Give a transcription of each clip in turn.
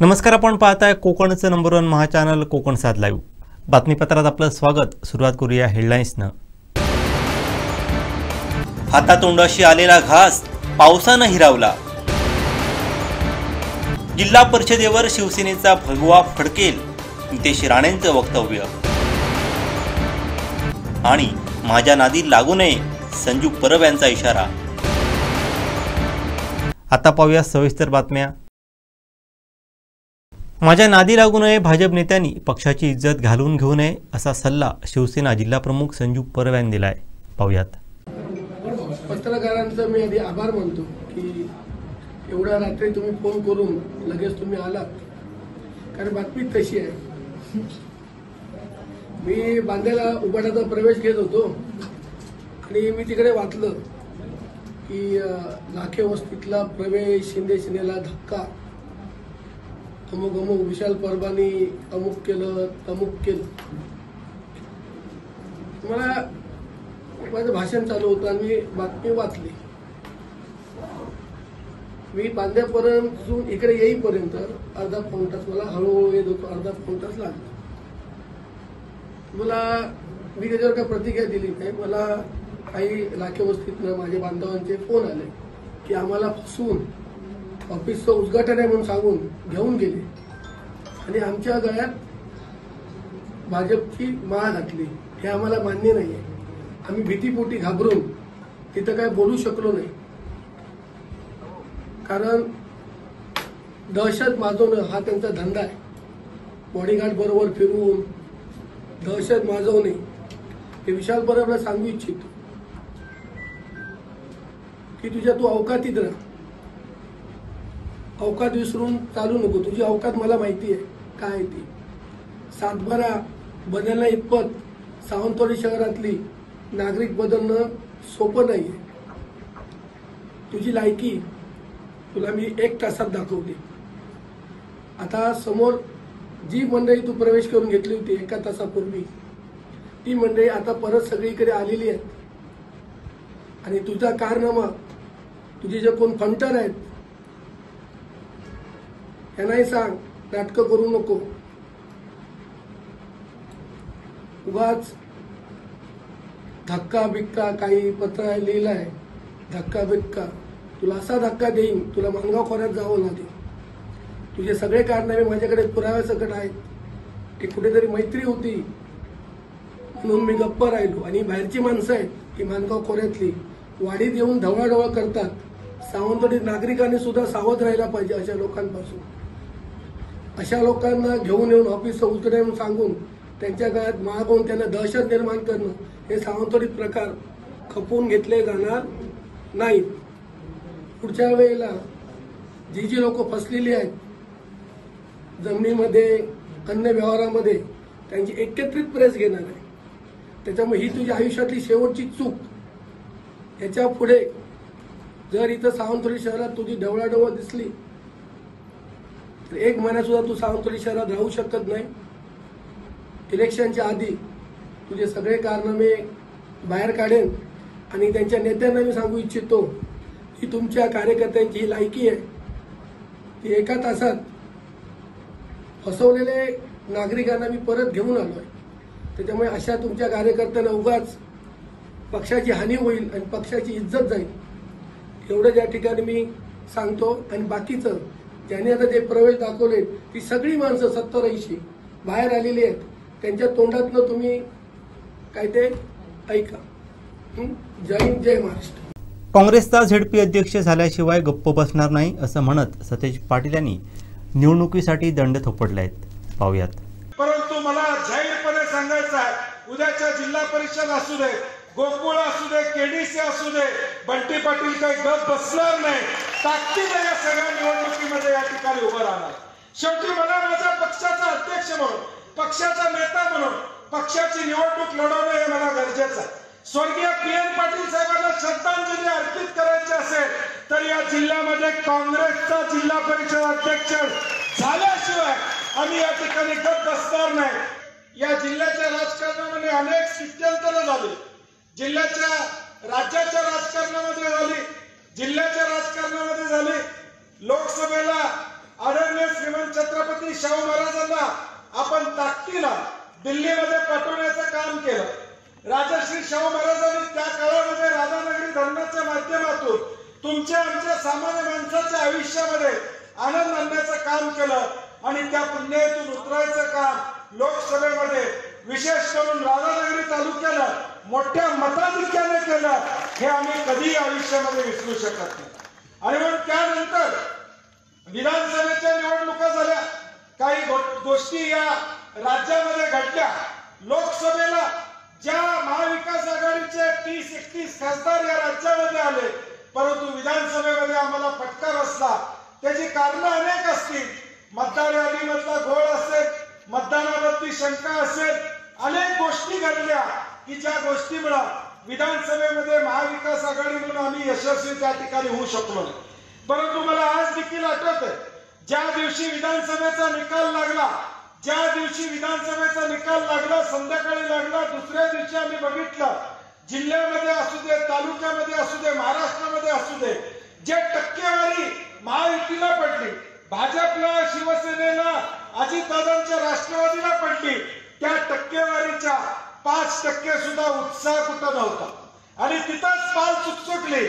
नमस्कार, आपण पाहताय कोकणचं नंबर 1 महा चॅनल कोकण 7 लाईव्ह बातमीपत्रात आपलं स्वागत। सुरुवात करूया हेडलाईन्सनं। हातातोंडाशी आलेला घास पावसानं हिरावला। जिल्हा परिषदेवर शिवसेनेचा भगवा फडकेल, नितेश राणेंचं वक्तव्य। आणि माझ्या नादी लागू नये, संजू परब यांचा इशारा। आता पाहूया सविस्तर बातम्या। माझ्या नादी लागू नये, भाजप नेत्यांनी पक्षाची इज्जत घालवून घेऊ नये असा सल्ला शिवसेना जिल्हा प्रमुख संजू परब यांनी दिलाय। पाहूयात। पत्रकारांचा मी आधी आभार मानतो की एवढ्या रात्री तुम्ही फोन करून लगेच तुम्ही आलात, कारण बातमी तशी आहे। मी बांद्याला उबाटाचा प्रवेश घेत होतो आणि मी तिकडे वाचलं की लाखे वस्तीतला प्रवेश, शिंदे सेनेला धक्का, अमुक अमुक विशाल परबांनी अमुक केलं तमुक केलं। मला माझं भाषण चालू होतं आणि मी बातमी वाचली। मी बांद्यापर्यंत इकडे येईपर्यंत अर्धा पाऊण तास मला हळूहळू येत होतो, अर्धा पाऊण तास लागला। मी त्याच्यावर काही प्रतिक्रिया दिली नाही। मला काही लाखे वस्तीतनं माझ्या बांधवांचे फोन आले की आम्हाला फसवून ऑफिसचं उद्घाटन आहे म्हणून सांगून घेऊन गेले आणि आमच्या गळ्यात भाजपची माळ घातली। हे आम्हाला मान्य नाहीये। आम्ही भीतीपोटी घाबरून तिथं काय बोलू शकलो नाही, कारण दहशत माजवणं हा त्यांचा धंदा आहे। बॉडीगार्ड बरोबर फिरवून दहशत माजवणे हे विशाल परबला सांगू इच्छितो की तू अवकातीत राहा, अवकात विसरून चालू नको। तुझी अवकात मला माहिती आहे काय ती। सातबारा बदलण्या इतपत सावंतवाडी शहरातली नागरिक बदलणं सोपं नाहीये। तुझी लायकी तुला मी 1 तासात दाखवली। आता समोर जी मंडळी तू प्रवेश करून घेतली होती 1 तासापूर्वी, ती मंडळी आता परत सगळीकडे आलेली आहेत आणि तुझा कारनामा, तुझे जे कोण फंटर आहेत त्यांनाही सांग नाटकं करू नको। उगाच धक्का बिक्का काही पत्र लिहिलंय, धक्का बिक्का तुला असा धक्का देईन तुला मानगाव खोऱ्यात जावं लागेल। तुझे सगळे कारनामे माझ्याकडे पुराव्यासकट आहेत की कुठेतरी मैत्री होती म्हणून मी गप्प राहिलो आणि बाहेरची माणसं आहेत की मानगाव खोऱ्यातली वाडीत येऊन ढवळाढवळ करतात। सावंतवाडी नागरिकांनी सुद्धा सावध राहायला पाहिजे अशा लोकांपासून। अशा लोकांना घेऊन येऊन ऑफिसचं उतरवून सांगून त्यांच्या गळ्यात मागून त्यांना दहशत निर्माण करणं हे सावंतवाडीत प्रकार खपवून घेतले जाणार नाहीत। पुढच्या वेळेला जी लोक फसलेली आहेत जमिनीमध्ये, अन्य व्यवहारामध्ये, त्यांची एकत्रित प्रेस घेणार आहे। त्याच्यामुळे ही तुझ्या आयुष्यातली शेवटची चूक। याच्या पुढे जर इथं सावंतवाडी शहरात तुझी ढवळाढवळ दिसली तर 1 महिना सुद्धा तू सावंतवाडी शहरात राहू शकत नाही। इलेक्शनच्या आधी तुझे सगळे कारनामे बाहेर काढेन आणि त्यांच्या नेत्यांना मी सांगू इच्छितो की तुमच्या कार्यकर्त्यांची ही लायकी आहे ती 1 तासात फसवलेले नागरिकांना मी परत घेऊन आलोय। त्याच्यामुळे अशा तुमच्या कार्यकर्त्यांना उगाच पक्षाची हानी होईल आणि पक्षाची इज्जत जाईल एवढं या ठिकाणी मी सांगतो। आणि बाकीचं ज्यांनी आता ते प्रवेश दाखवले ती सगळी माणसं 70-80 बाहेर आलेली आहेत, त्यांच्या तोंडातनं तुम्ही काय ते ऐका। जय हिंद, जय महाराष्ट्र। काँग्रेसचा झेडपी अध्यक्ष झाल्याशिवाय गप्प बसणार नाही असं म्हणत सतेज पाटील यांनी निवडणुकीसाठी दंड थोपटले आहेत। पाहूयात। परंतु मला जाहीरपणे सांगायचं आहे, उद्याच्या जिल्हा परिषद असू दे, गोकुळ असू दे, केडीसी असू दे, बंटी पाटील काही गप बसणार नाही। ताकदीने या सगळ्या निवडणुकीमध्ये या ठिकाणी उभं राहणार। शेवटी मला माझ्या पक्षाचा अध्यक्ष म्हणून, पक्षाचा नेता म्हणून पक्षाची निवडणूक लढवणं हे मला गरजेचं आहे। स्वर्गीय PN पाटील साहेबांना श्रद्धांजली अर्पित करायची असेल तर या जिल्ह्यामध्ये काँग्रेसचा जिल्हा परिषद अध्यक्ष झाल्याशिवाय आम्ही या ठिकाणी गप बसणार नाही। या जिल्ह्याच्या राजकारणामध्ये अनेक स्थित्यंतरं झाली, जिल्ह्याच्या राज्याच्या राजकारणामध्ये झाली, जिल्ह्याच्या राजकारणामध्ये झाली। लोकसभेला आदरणीय श्रीमंत छत्रपती दिला, दिल्लीमध्ये पाठवण्याचं काम केलं. राजश्री शाहू महाराजांनी त्या काळामध्ये राधानगरी धरणाच्या माध्यमातून तुमच्या आमच्या सामान्य माणसाच्या आयुष्यामध्ये आनंद आणण्याचं काम केलं आणि त्या पुण्यातून उतरायचं काम लोकसभेमध्ये विशेष करून राधानगरी तालुक्याला मोठ्या मताधिक्याने केलं. हे आम्ही कधीही आयुष्यामध्ये विसरू शकत नाही. आणि मग त्यानंतर विधानसभेच्या निवडणुका झाल्या, काही गोष्टी या राज्यामध्ये घडल्या. लोकसभेला ज्या महाविकास आघाडीचे 30-31 खासदार या राज्यामध्ये आले, परंतु विधानसभेमध्ये आम्हाला फटका बसला. त्याची कारणं अनेक असतील. मतदार यादीमधला घोळ असेल, मतदानावरती शंका असेल, अनेक गोष्टी घडल्या की ज्या गोष्टीमुळे विधानसभेमध्ये महाविकास आघाडी म्हणून आम्ही यशस्वी त्या ठिकाणी होऊ शकलो नाही. परंतु मला आज देखील आठवत आहे, ज्या दिवशी विधानसभेचा निकाल लागला, संध्याकाळी लागला, दुसऱ्या दिवशी आम्ही बघितलं जिल्ह्यामध्ये असू दे, तालुक्यामध्ये असू दे, महाराष्ट्रामध्ये असू दे, जे टक्केवारी महायुतीला पडली, भाजपला, शिवसेनेला, अजितदादांच्या राष्ट्रवादीला पडली, त्या टक्केवारीच्या 5% सुद्धा उत्साह कुठं नव्हता. आणि तिथंच पाल चुकचुकली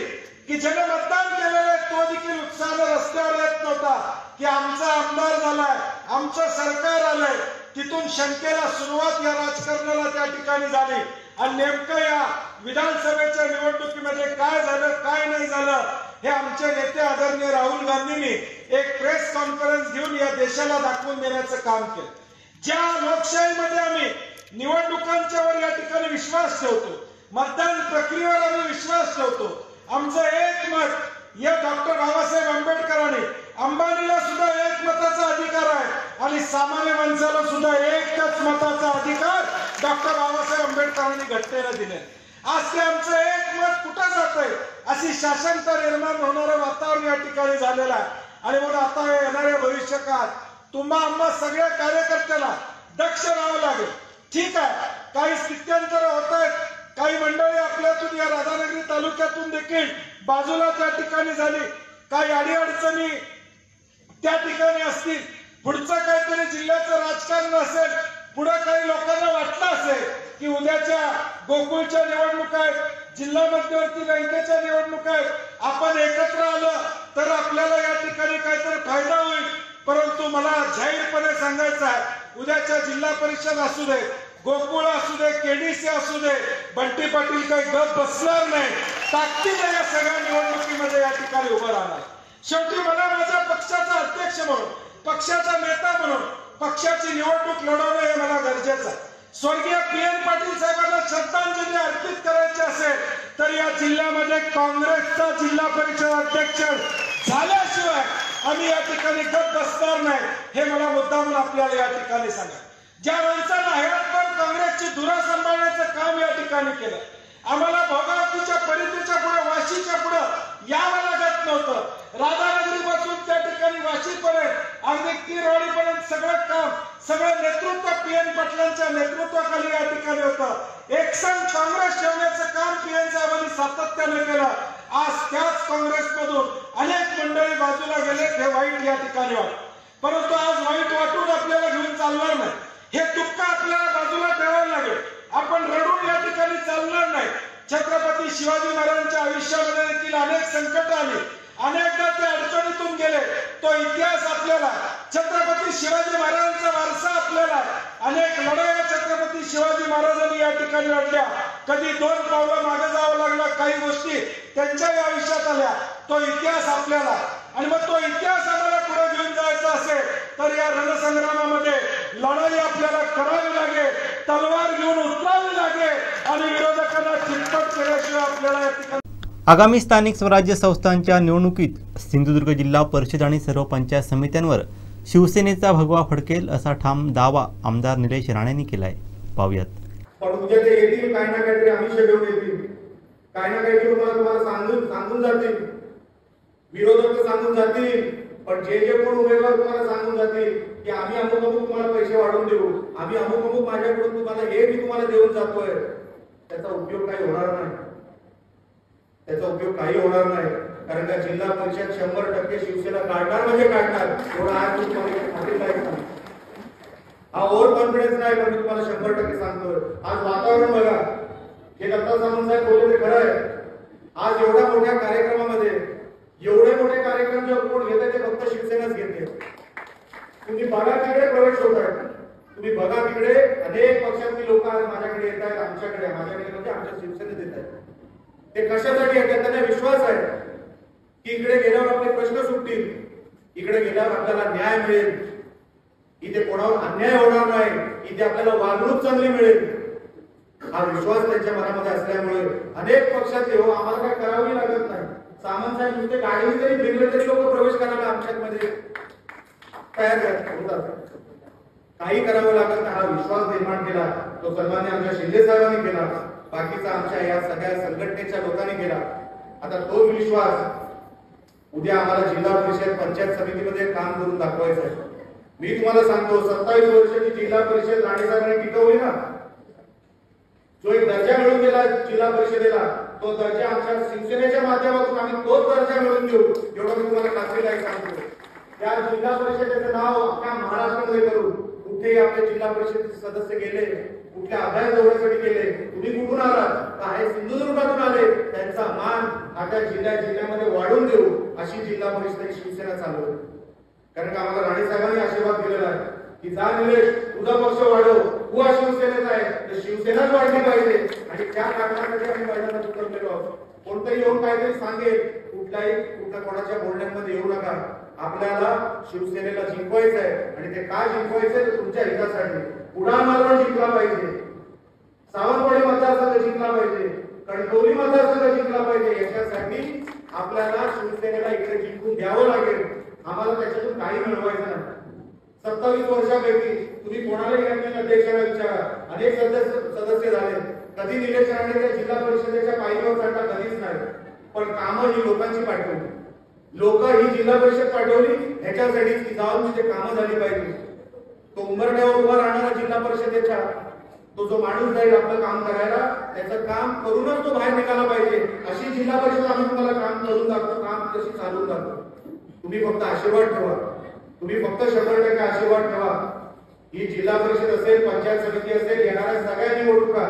की ज्याने मतदान केलेलं तो देखील उत्साहाने रस्त्यावर येत नव्हता की आमचा आमदार झालाय, आमचं सरकार आलंय. तिथून शंकेला सुरुवात या राजकारणाला त्या ठिकाणी झाली. आणि नेमकं या विधानसभेच्या निवडणुकीमध्ये काय झालं, काय नाही झालं, हे आमचे नेते आदरणीय राहुल गांधींनी एक प्रेस कॉन्फरन्स घेऊन या देशाला दाखवून देण्याचं काम केलं. ज्या लोकशाहीमध्ये आम्ही निवडणुकांच्यावर या ठिकाणी विश्वास ठेवतो, मतदान प्रक्रियेवर आम्ही विश्वास ठेवतो, आमचं एक मत या डॉक्टर बाबासाहेब आंबेडकरांनी, अंबानीला सुद्धा एक मताचा अधिकार आहे आणि सामान्य माणसाला सुद्धा एकच मताचा अधिकार डॉक्टर बाबासाहेब आंबेडकरांनी घटनेला दिले. आज ते आमचं एक मत कुठं जातंय अशी शासनता निर्माण होणारं वातावरण या ठिकाणी झालेलं आहे. आणि म्हणून आता येणाऱ्या भविष्यकाळात तुम्हा आम्हा सगळ्या कार्यकर्त्याला दक्ष राहावं लागेल. ठीक आहे, काही स्थित्यंतर होत आहेत, काही मंडळी आपल्यातून या राधानगरी तालुक्यातून देखील बाजूला त्या ठिकाणी झाली, काही अडीअडचणी त्या ठिकाणी असतील, पुढचं काहीतरी जिल्ह्याचं राजकारण असेल, पुढे काही लोकांना वाटलं असेल की उद्याच्या गोकुळच्या निवडणुका आहेत, जिल्हा मध्यवर्ती बँकेच्या निवडणुका आहेत, आपण एकत्र आलं तर आपल्याला या ठिकाणी काहीतरी फायदा होईल. परंतु मला जाहीरपणे सांगायचं आहे, उद्याच्या जिल्हा परिषद असू दे, गोकुळ असू दे, केडीसी असू दे, बंटी पाटील काही गप बसणार नाही. ताकदीने या सगळ्या निवडणुकीमध्ये या ठिकाणी उभं राहणार. शेवटी मला माझ्या पक्षाचा अध्यक्ष म्हणून, पक्षाचा नेता म्हणून पक्षाची निवडणूक लढवणं हे मला गरजेचं आहे. स्वर्गीय PN पाटील साहेबांना श्रद्धांजली अर्पित करायची असेल तर या जिल्ह्यामध्ये काँग्रेसचा जिल्हा परिषद अध्यक्ष झाल्याशिवाय आम्ही या ठिकाणी गप बसणार नाही. हे मला मुद्दामून आपल्याला या ठिकाणी सांगा. ज्या माणसानं हयातभर काँग्रेसची धुरा सांभाळण्याचं काम या ठिकाणी केलं, आम्हाला भोगावतीच्या परिधीच्या पुढे, वाशीच्या पुढे यावं लागत नव्हतं. राधानगरी पासून त्या ठिकाणी वाशीपर्यंत अगदी किरवाडीपर्यंत सगळं काम, सगळं नेतृत्व PN पाटलांच्या नेतृत्वाखाली या ठिकाणी होतं. एकसंघ काँग्रेस ठेवण्याचं काम PN साहेबांनी सातत्याने केलं. आज त्याच काँग्रेसमधून अनेक मंडळी बाजूला गेले, हे वाईट या ठिकाणी वाटतं. परंतु आज वाईट वाटून आपल्याला घेऊन चालणार नाही. हे दुःख आपल्याला बाजूला ठेवायला लागेल. आपण रडून या ठिकाणी चालणार नाही. छत्रपती शिवाजी महाराजांच्या आयुष्यामध्ये देखील अनेक संकट आली, अनेकदा ते अडचणीतून गेले. तो इतिहास आपल्याला, छत्रपती शिवाजी महाराजांचा वारसा आपल्याला, अनेक लढाया छत्रपती शिवाजी महाराजांनी या ठिकाणी लढल्या. कधी 2 पावलं मागे जावं लागलं, काही गोष्टी त्यांच्याही आयुष्यात आल्या. तो इतिहास आपल्याला, आणि मग तो इतिहास आम्हाला पुढे घेऊन जायचा असेल तर या रणसंग्रामामध्ये लढाई आपल्याला करावी लागेल, तलवार घेऊन उतरावी लागेल आणि विरोधकांना चितपट केल्याशिवाय आपल्याला या ठिकाणी. आगामी स्थानिक स्वराज्य संस्थांच्या निवडणुकीत सिंधुदुर्ग जिल्हा परिषद आणि सर्व पंचायत समित्यांवर शिवसेनेचा भगवा फडकेल असा ठाम दावा आमदार निलेश राणेंनी केलाय. पाहूयात. पण उद्या ते येतील, काही ना काहीतरी आमिष घेऊन येतील, काही ना काहीतरी तुम्हाला सांगून जातील, विरोधक सांगून जातील. पण जे कोण उमेदवार तुम्हाला सांगून जातील की आम्ही अमुक तुम्हाला पैसे वाढवून देऊ, आम्ही अमुक माझ्याकडून तुम्हाला हे मी तुम्हाला देऊन जातोय, त्याचा उपयोग काही होणार नाही. त्याचा उपयोग काही होणार नाही. कारण का जिल्हा परिषद 100% शिवसेना काढणार म्हणजे काढणार, एवढा आज तुम्हाला खात्री नाही. हा ओव्हर कॉन्फिडन्स नाही, पण मी तुम्हाला 100% सांगतोय. आज वातावरण बघा, हे दत्ता सामंत साहेब बोलले ते खरं आहे. आज एवढ्या मोठ्या कार्यक्रमामध्ये एवढे मोठे कार्यक्रम जे कोण घेते ते फक्त शिवसेनाच घेते. तुम्ही बघा तिकडे प्रवेश होत आहे, तुम्ही बघा तिकडे अनेक पक्षातली लोक आज माझ्याकडे येत आहेत, माझ्याकडे म्हणजे आमच्या शिवसेनेत येत आहेत. ते कशासाठी येतात? त्यांना विश्वास आहे की इकडे गेल्यावर आपले प्रश्न सुटतील, इकडे गेल्यावर आपल्याला न्याय मिळेल, इथे कोणावर अन्याय होणार नाही, इथे आपल्याला वागणूक चांगली मिळेल. हा विश्वास त्यांच्या मनामध्ये असल्यामुळे अनेक पक्षातले हो आम्हाला काय करावी लागत नाही. सामंत साहेब नुसते गाडीने जरी फिरले तरी लोक प्रवेश करायला आमच्यामध्ये तयार होतात. काही करावं लागत नाही. हा विश्वास निर्माण केला तो सन्मान्य आमच्या शिंदे साहेबांनी केला, बाकीचा आमच्या या सगळ्या संघटनेच्या लोकांनी केला. आता तोच विश्वास उद्या आम्हाला जिल्हा परिषद पंचायत समितीमध्ये काम करून दाखवायचं आहे. मी तुम्हाला सांगतो 27 वर्षाची जिल्हा परिषद राणे साहेबांनी टिकवली ना, जो एक दर्जा मिळून गेला जिल्हा परिषदेला, तो दर्जा आमच्या शिवसेनेच्या माध्यमातून आम्ही तोच दर्जा मिळवून घेऊ, एवढं मी तुम्हाला खात्रीलायक सांगतो. त्या जिल्हा परिषदेचं नाव अख्ख्या महाराष्ट्रामध्ये करू. कुठेही आपले जिल्हा परिषदेचे सदस्य गेले, कुठल्या अभ्यास दौऱ्यासाठी गेले, तुम्ही कुठून आलात, काय सिंधुदुर्गातून आले, त्यांचा मान आता जिल्ह्यामध्ये वाढवून देऊ अशी जिल्हा परिषदेची शिवसेना चालू आहे. कारण का आम्हाला राणे साहेबांनी आशीर्वाद दिलेला आहे की जा निलेश, तुझा पक्ष वाढव, तू हा शिवसेनेचा आहे, तर शिवसेनाच वाढली पाहिजे. आणि त्या कारणासाठी आम्ही मैदानात उतरलेलो आहोत. कोणतरी येऊन काहीतरी सांगेल, कुठल्या कोणाच्या बोलण्यामध्ये येऊ नका. आपल्याला शिवसेनेला जिंकवायचं आहे आणि ते काय जिंकवायचंय तर तुमच्या हितासाठी. उडान मालवण जिंकला पाहिजे, सावंतवाडी मतदारसंघ जिंकला पाहिजे, कणकवली मतदारसंघ जिंकला पाहिजे. याच्यासाठी आपल्याला शिवसेनेला इकडे जिंकून द्यावं लागेल. आम्हाला त्याच्यातून काही मिळवायचं नाही. 27 वर्षापैकी तुम्ही कोणालाही अध्यक्षाला विचारा, अनेक सदस्य झाले, कधी निलेश राणे जिल्हा परिषदेच्या पायरीवर चढला कधीच नाही. पण कामं ही लोकांची पाठवली, लोक ही जिल्हा परिषद पाठवली ह्याच्यासाठीच की जाऊन तिथे कामं झाली पाहिजे. तो उंबरठ्यावर उभा राहणारा जिल्हा परिषदेच्या तो जो माणूस जाईल आपलं काम करायला, त्याचं काम करूनच तो बाहेर निघाला पाहिजे. अशी जिल्हा परिषद आम्ही तुम्हाला काम करून दाखवतो, काम कशी चालून दाखवतो. तुम्ही फक्त आशीर्वाद ठेवा, तुम्ही फक्त 100% आशीर्वाद ठेवा. ही जिल्हा परिषद असेल, पंचायत समिती असेल, येणाऱ्या सगळ्या निवडणुका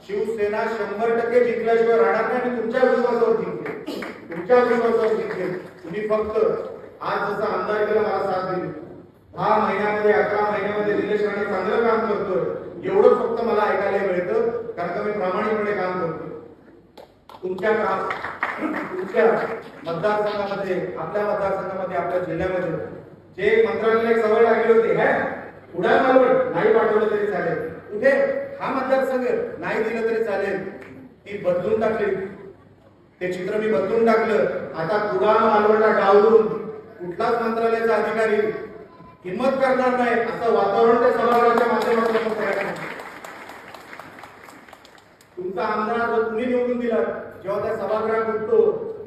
शिवसेना 100% जिंकल्याशिवाय राहणार नाही. तुमच्या विश्वासावर जिंकेल, तुमच्या विश्वासावर जिंकेल. तुम्ही फक्त आज जसं आमदार केलं मला साथ दिली, 10 महिन्यामध्ये 11 महिन्यामध्ये निलेश राणे चांगलं काम करतोय एवढं फक्त मला ऐकायला मिळतं, कारण का मी प्रामाणिकपणे काम करतो. तुमच्या मतदारसंघामध्ये, आपल्या मतदारसंघामध्ये, आपल्या जिल्ह्यामध्ये जे मंत्रालयाला एक सवय लागली होती, उडान मालवण नाही पाठवलं तरी चालेल, कुठे हा मतदारसंघ नाही दिलं तरी चालेल, ती बदलून टाकली. ते चित्र मी बदलून टाकलं. आता उडान मालवणला डावलून कुठलाच मंत्रालयाचा अधिकारी हिंमत करणार नाही असं वातावरण त्या सभागृहाच्या माध्यमातून तयार आहे. तुमचा आमदार जो तुम्ही निवडून दिला, जेव्हा त्या सभागृहात उठतो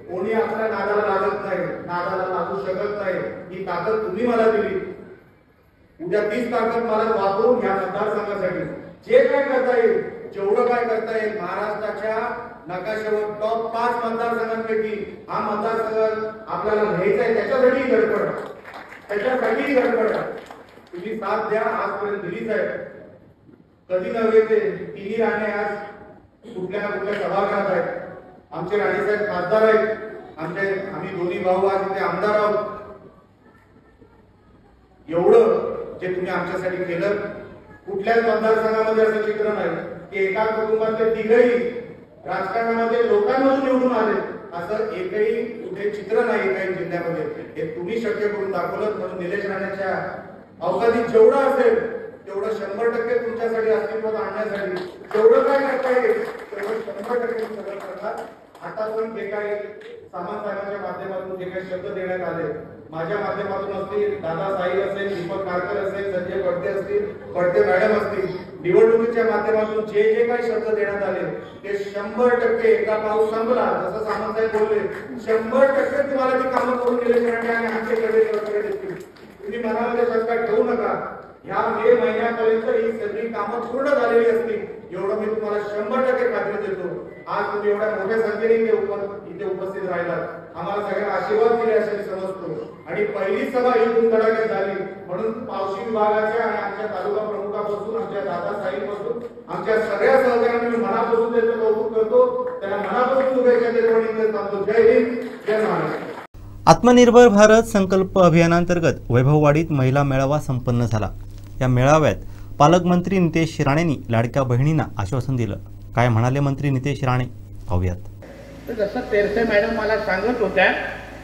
कोणी आपल्या नादाला लागत नाही, नादाला लागू शकत नाही. ही ताकद तुम्ही मला दिली. उद्या तीच ताकद मला वापरून ह्या मतदारसंघासाठी जे काय करता येईल, जेवढं काय करता येईल, महाराष्ट्राच्या नकाशावर टॉप 5 मतदारसंघांपैकी हा मतदारसंघ आपल्याला घ्यायचा आहे. त्याच्यासाठी धडपड तुम्ही साथ द्या, आजपर्यंत दिलीच आहे. कधी नव्हे ते तिन्ही राणे आज कुठल्या ना कुठल्या सभागृहात आहेत. आमचे राणेसाहेब खासदार आहेत, आम्ही दोन्ही भाऊ आज इथे आमदार आहोत. एवढं जे तुम्ही आमच्यासाठी केलं, कुठल्याच मतदारसंघामध्ये असं चित्र नाही की एका कुटुंबातले तिघही राजकारणामध्ये लोकांमधून निवडून आले, असं एकही कुठे चित्र नाही काही जिल्ह्यामध्ये. हे तुम्ही शक्य करून दाखवलं. म्हणून निलेश राणेच्या अवकाशात जेवढं असेल तेवढं 100% तुमच्यासाठी अस्तित्वात आणण्यासाठी जेवढं काय करता येईल तेवढं 100% सगळं करणार. आता पण जे काही सामंत साहेबांच्या माध्यमातून जे काही शब्द देण्यात आले, माझ्या माध्यमातून असतील, दादा साई असेल, दीपक कारकर असेल, संजय पडते असतील, पडते मॅडम असतील, निवडणुकीच्या माध्यमातून जे जे काही शब्द देण्यात आले ते 100% एका पाऊस संपला जसं सामंत साहेब बोलले, 100% तुम्हाला ती कामं करून दिले आणि आमचे देतील. तुम्ही मनामध्ये शंका ठेवू नका. ह्या मे महिन्यापर्यंत ही सगळी कामं पूर्ण झालेली असतील एवढं मी तुम्हाला 100% खात्री देतो. आज तुम्ही एवढ्या मोठ्या संख्येने इथे उपस्थित राहिलात, आम्हाला सगळ्यांना आशीर्वाद दिले असं मी समजतो. आणि पहिली सभा ही धुमधडाक्यात झाली. म्हणून पावशी विभागाच्या आणि आमच्या तालुका प्रमुखापासून आमच्या दादासाहेबांपासून आमच्या सगळ्या सहकाऱ्यांना मी मनापासून त्याचं कौतुक करतो. त्यांना मनापासून शुभेच्छा देतो आणि सांगतो जय हिंद जय महाराष्ट्र. आत्मनिर्भर भारत संकल्प अभियानांतर्गत वैभववाडीत महिला मेळावा संपन्न झाला. या मेळाव्यात पालकमंत्री नितेश राणेंनी लाडक्या बहिणींना आश्वासन दिलं. काय म्हणाले मंत्री नितेश राणे पाहूयात. जसं तेरसे मॅडम मला सांगत होत्या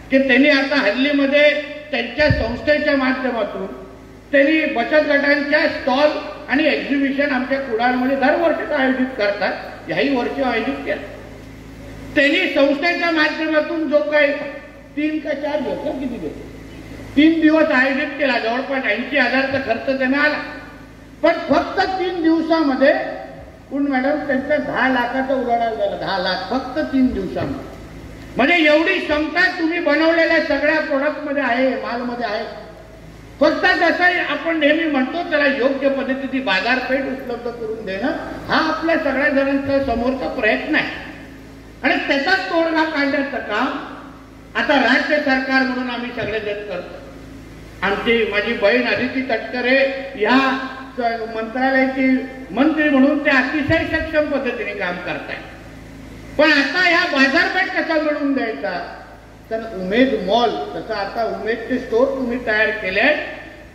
की त्यांनी आता हल्लीमध्ये त्यांच्या संस्थेच्या माध्यमातून त्यांनी बचत गटांच्या स्टॉल आणि एक्झिबिशन आमच्या कुडाळमध्ये दरवर्षी आयोजित करतात. याही वर्षी आयोजित केलं. त्यांनी संस्थेच्या माध्यमातून जो काही 3 का 4 दिवस किती दिवस 3 दिवस आयोजित केला. जवळपास 80,000चा खर्च त्यांना आला. पण फक्त 3 दिवसामध्ये कोण मॅडम त्यांचा 10 लाखाचा उलाढाल झाला. 10 लाख फक्त 3 दिवसामध्ये. म्हणजे एवढी क्षमता तुम्ही बनवलेल्या सगळ्या प्रोडक्टमध्ये आहे, मालमध्ये आहे. फक्त जसं आपण नेहमी म्हणतो त्याला योग्य पद्धतीची बाजारपेठ उपलब्ध करून देणं हा आपल्या सगळ्या जणांचा समोरचा प्रयत्न आहे. आणि त्याचाच तोडगा काढण्याचं काम आता राज्य सरकार म्हणून आम्ही सगळेजण करतो. आमची माझी बहीण अदिती तटकरे या मंत्रालयाची मंत्री म्हणून ते अतिशय सक्षम पद्धतीने काम करतायत. पण आता ह्या बाजारपेठ कसा मिळवून द्यायचा तर उमेद मॉल तसं आता उमेदचे स्टोर तुम्ही तयार केले.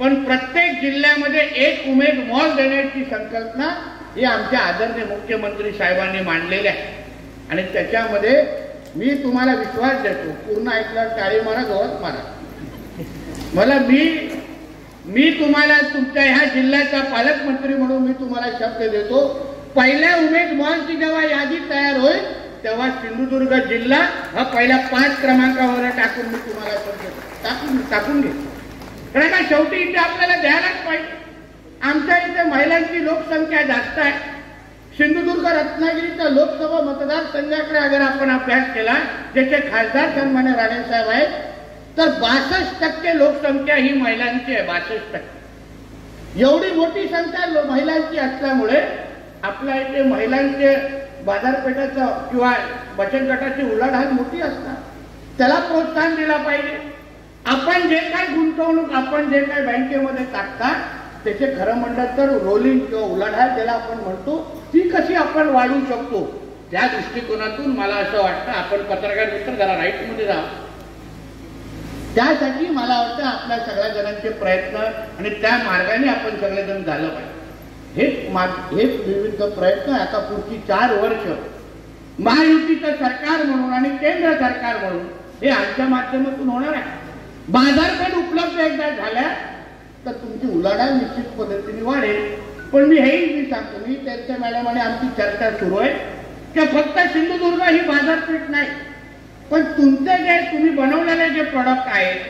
पण प्रत्येक जिल्ह्यामध्ये एक उमेद मॉल देण्याची संकल्पना ही आमच्या आदरणीय मुख्यमंत्री साहेबांनी मांडलेली आहे. आणि त्याच्यामध्ये मी तुम्हाला विश्वास देतो. पूर्ण ऐकल्यावर टाळी मारा, गवत मारा. मला मी तुम्हाला तुमच्या ह्या जिल्ह्याचा पालकमंत्री म्हणून मी तुम्हाला शब्द देतो. पहिल्या उमेद मॉलची जेव्हा यादी तयार होईल तेव्हा सिंधुदुर्ग जिल्हा हा पहिल्या 5 क्रमांकावर टाकून मी तुम्हाला शब्द टाकून घे. कारण का शेवटी इथे आपल्याला द्यायलाच पाहिजे. आमच्या इथे महिलांची लोकसंख्या जास्त आहे. सिंधुदुर्ग रत्नागिरीचा लोकसभा मतदारसंघाकडे अगर आपण अभ्यास केला ज्याचे खासदार सन्मान्य राणे साहेब आहेत तर 62% लोकसंख्या ही महिलांची आहे. 62%. एवढी मोठी संख्या महिलांची असल्यामुळे आपल्या इथे महिलांचे बाजारपेठेचं किंवा बचत गटाची उलाढाल मोठी असतात. त्याला प्रोत्साहन दिला पाहिजे. आपण जे काही गुंतवणूक आपण जे काही बँकेमध्ये टाकता त्याचे खरं म्हणलं तर रोलिंग किंवा उलाढाल ज्याला आपण म्हणतो ती कशी आपण वाढवू शकतो त्या दृष्टिकोनातून मला असं वाटतं आपण पत्रकार मित्र जरा राईटमध्ये जा. त्यासाठी मला वाटतं आपल्या सगळ्या जणांचे प्रयत्न आणि त्या मार्गाने आपण सगळेजण झालं पाहिजे. हेच विविध प्रयत्न आता पुढची 4 वर्ष महायुतीचं सरकार म्हणून आणि केंद्र सरकार म्हणून हे आमच्या माध्यमातून होणार आहे. बाजारपेठ उपलब्ध एकदा झाल्या तर तुमची उलाढाल निश्चित पद्धतीने वाढेल. पण मी सांगतो मी त्यांच्या मॅडम आणि आमची चर्चा सुरू आहे की फक्त सिंधुदुर्ग ही बाजारपेठ नाही पण तुमचे जे तुम्ही बनवलेले जे प्रोडक्ट आहेत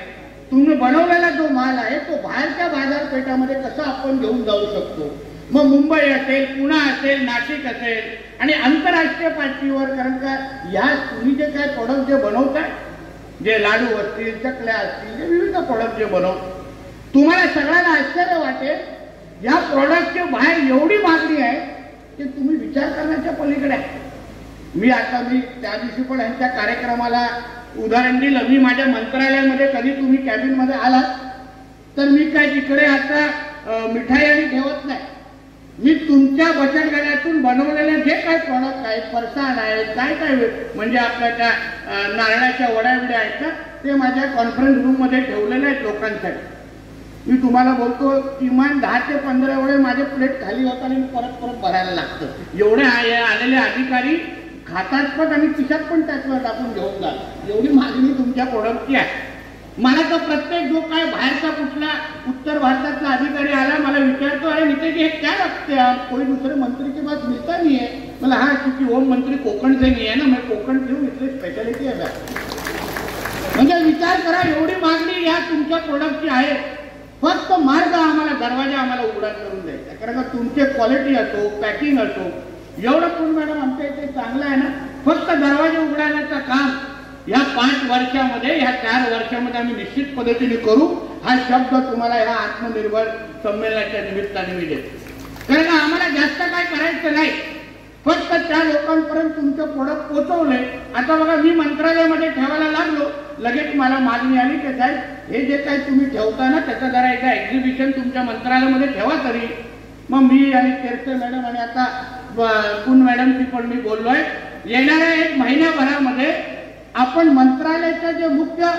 तुम्ही बनवलेला जो माल आहे तो बाहेरच्या बाजारपेठामध्ये कसा आपण घेऊन जाऊ शकतो. मग मुंबई असेल, पुणे असेल, नाशिक असेल आणि आंतरराष्ट्रीय पातळीवर. कारण का या तुम्ही जे काय प्रोडक्ट जे बनवताय जे लाडू असतील, चकल्या असतील, जे विविध प्रोडक्ट जे तुम्हाला सगळ्यांना आश्चर्य वाटेल या प्रोडक्टच्या बाहेर एवढी मागणी आहे की तुम्ही विचार करण्याच्या पलीकडे आहे. मी त्या दिवशी पण यांच्या कार्यक्रमाला उदाहरण दिलं. मी माझ्या मंत्रालयामध्ये कधी तुम्ही कॅबिनमध्ये आलात तर मी काय तिकडे आता मिठाई आणि ठेवत नाही. मी तुमच्या बचत गटातून बनवलेले जे काही प्रॉडक्ट आहेत, फरसाण आहेत, काय काय म्हणजे आपल्या त्या नारळाच्या वड्या विड्या आहेत ना ते माझ्या कॉन्फरन्स रूममध्ये ठेवलेले आहेत लोकांसाठी. मी तुम्हाला बोलतो किमान 10 ते 15 वेळे माझे प्लेट खाली होतात आणि परत भरायला लागतं. एवढे आलेले अधिकारी खातात पण आणि खिशात पण त्यातलं टाकून घेऊन जातात. एवढी मागणी तुमच्या प्रोडक्टची आहे. मला तर प्रत्येक जो काय बाहेरचा कुठला उत्तर भारतातला अधिकारी आला मला विचारतो अरे नितेश हे क्या रखते आप कोई दूसरे मंत्री के पास मिलता नहीं है. मला हाँ क्योंकि होम मंत्री कोकण से नहीं है ना मैं कोकण से हूँ इसलिए स्पेशलिटी है. म्हणजे विचार करा एवढी मागणी या तुमच्या प्रोडक्टची आहे. फक्त मार्ग आम्हाला दरवाजा आम्हाला उघडा करून द्यायचा. कारण का तुमचे क्वालिटी असो पॅकिंग असो एवढं पण मॅडम आमच्या इथे चांगलं आहे ना. फक्त दरवाजे उघडण्याचं काम या 5 वर्षामध्ये या 4 वर्षामध्ये आम्ही निश्चित पद्धतीने करू. हा शब्द तुम्हाला ह्या आत्मनिर्भर संमेलनाच्या निमित्ताने मी देतो. कारण आम्हाला जास्त काय करायचं नाही. फक्त त्या लोकांपर्यंत तुमचं प्रोडक्ट पोहोचवलंय. आता बघा मी मंत्रालयामध्ये ठेवायला लागलो लगेच मला मागणी आली की साहेब हे जे काही तुम्ही ठेवता ना त्याचं जरा एकदा एक्झिबिशन तुमच्या मंत्रालयामध्ये ठेवा तरी. मग मी आणि तेरसे मॅडम आणि आता कुन मॅडमशी पण मी बोललोय, येणाऱ्या 1 महिन्याभरामध्ये आपण मंत्रालयाच्या जे मुख्य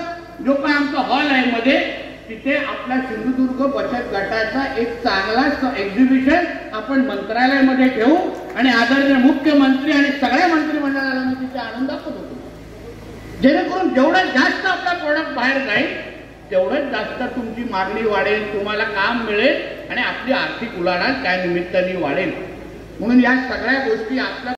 जो काही आमचा हॉल आहे मध्ये तिथे आपला सिंधुदुर्ग बचत गटाचा एक चांगला एक्झिबिशन आपण मंत्रालयामध्ये ठेवू आणि आदरणीय मुख्यमंत्री आणि सगळ्या मंत्रिमंडळाला मी तिथे आणून दाखवत होतो, जेणेकरून जेवढं जास्त आपला प्रोडक्ट बाहेर जाईल तेवढंच जास्त तुमची मागणी वाढेल, तुम्हाला काम मिळेल आणि आपली आर्थिक उलाढाल त्या निमित्ताने वाढेल. म्हणून या सगळ्या गोष्टी आपल्या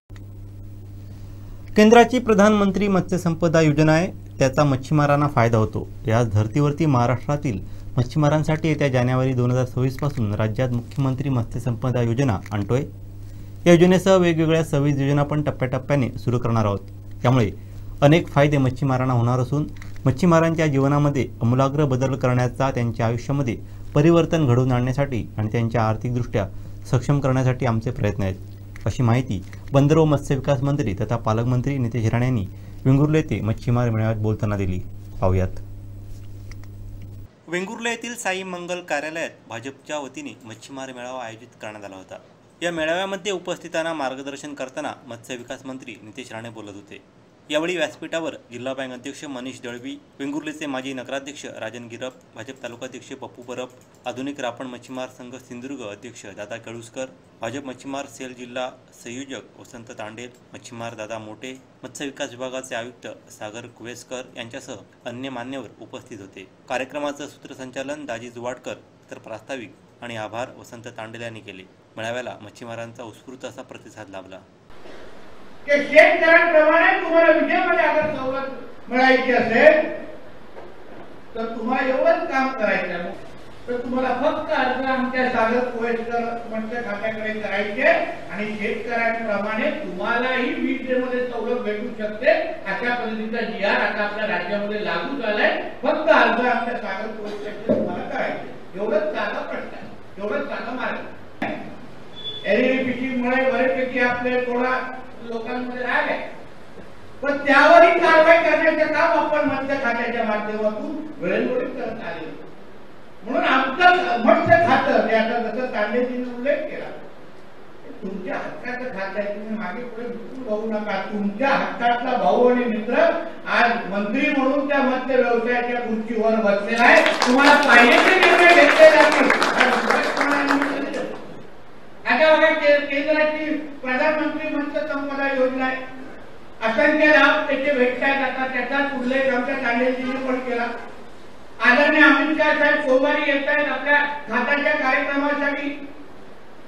केंद्राची प्रधानमंत्री मत्स्य संपदा योजना आहे, त्याचा मच्छीमारांना फायदा होतो. याच धर्तीवरती महाराष्ट्रातील मच्छीमारांसाठी येत्या जानेवारी 2026 पासून राज्यात मुख्यमंत्री मत्स्य संपदा योजना आणतोय. या योजनेसह वेगवेगळ्या 26 योजना पण टप्प्याटप्प्याने सुरू करणार आहोत. त्यामुळे अनेक फायदे मच्छीमारांना होणार असून मच्छीमारांच्या जीवनामध्ये आमूलाग्र बदल करण्याचा, त्यांच्या आयुष्यामध्ये परिवर्तन घडवून आणण्यासाठी आणि त्यांच्या आर्थिकदृष्ट्या सक्षम करण्यासाठी आमचे प्रयत्न आहेत, अशी माहिती बंदर व मत्स्य विकास मंत्री तथा पालकमंत्री नितेश राणे यांनी वेंगुर्ले येथे मच्छीमार मेळाव्यात बोलताना दिली. पाहूयात. वेंगुर्ले येथील साई मंगल कार्यालयात भाजपच्या वतीने मच्छीमार मेळावा आयोजित करण्यात आला होता. या मेळाव्यामध्ये उपस्थितांना मार्गदर्शन करताना मत्स्य विकास मंत्री नितेश राणे बोलत होते. यावेळी व्यासपीठावर जिल्हा बँक अध्यक्ष मनीष दळवी, वेंगुर्लेचे माजी नगराध्यक्ष राजन गिरप, भाजप तालुकाध्यक्ष पप्पू परब, आधुनिक रापण मच्छीमार संघ सिंधुदुर्ग अध्यक्ष दादा केळुसकर, भाजप मच्छीमार सेल जिल्हा संयोजक वसंत तांडेल, मच्छीमार दादा मोटे, मत्स्य विकास विभागाचे आयुक्त सागर कुवेसकर यांच्यासह अन्य मान्यवर उपस्थित होते. कार्यक्रमाचं सूत्रसंचालन दाजी जुवाडकर तर प्रास्ताविक आणि आभार वसंत तांडेल यांनी केले. मेळाव्याला मच्छीमारांचा उत्स्फूर्त असा प्रतिसाद लाभला. शेतकऱ्यांप्रमाणे तुम्हाला विजेमध्ये अगर सवलत मिळायची असेल तर तुम्हाला एवढंच काम करायचं, तर तुम्हाला फक्त अर्ज आमच्या सागर कुवेसकर मत्स्य खात्याकडे करायचे आणि शेतकऱ्यांप्रमाणे तुम्हालाही वीजेमध्ये सवलत भेटू शकते अशा पद्धतीचा GR आता आपल्या राज्यामध्ये लागू झालाय. फक्त अर्ज आमच्या सागर कुवेसकर तुम्हाला करायचे, एवढंच साधा प्रश्न आहे, एवढंच साधा मार्ग. एलईडी फिशिंगमुळे बरेचपैकी आपले थोडा लोकांमध्ये राग आहे, पण त्यावरही कारवाई करण्याचं काम आपण मत्स्य खात्याच्या माध्यमातून वेळोवेळी करत आले. म्हणून आमचं मत्स्य खातं याचा जसं तांडेजींनी उल्लेख केला, तुमच्या हक्काचं खातं आहे, तुम्ही मागे पुढे विसरून जाऊ नका. तुमच्या हक्कातला भाऊ आणि मित्र आज मंत्री म्हणून त्या मत्स्य व्यवसायाच्या खुर्चीवर बसलेला आहे. तुम्हाला पाहिजे ते निर्णय घेतले जातील. आता बघा, केंद्राची प्रधानमंत्री मत्स्य संपदा योजना आहे, असंख्य लाभ त्याचे भेटतात. आता त्याचाच उल्लेख आमच्या तांडेजींनी पण केला. आदरणीय अमित शाह साहेब सोमवारी येत आहेत आपल्या खात्याच्या कार्यक्रमासाठी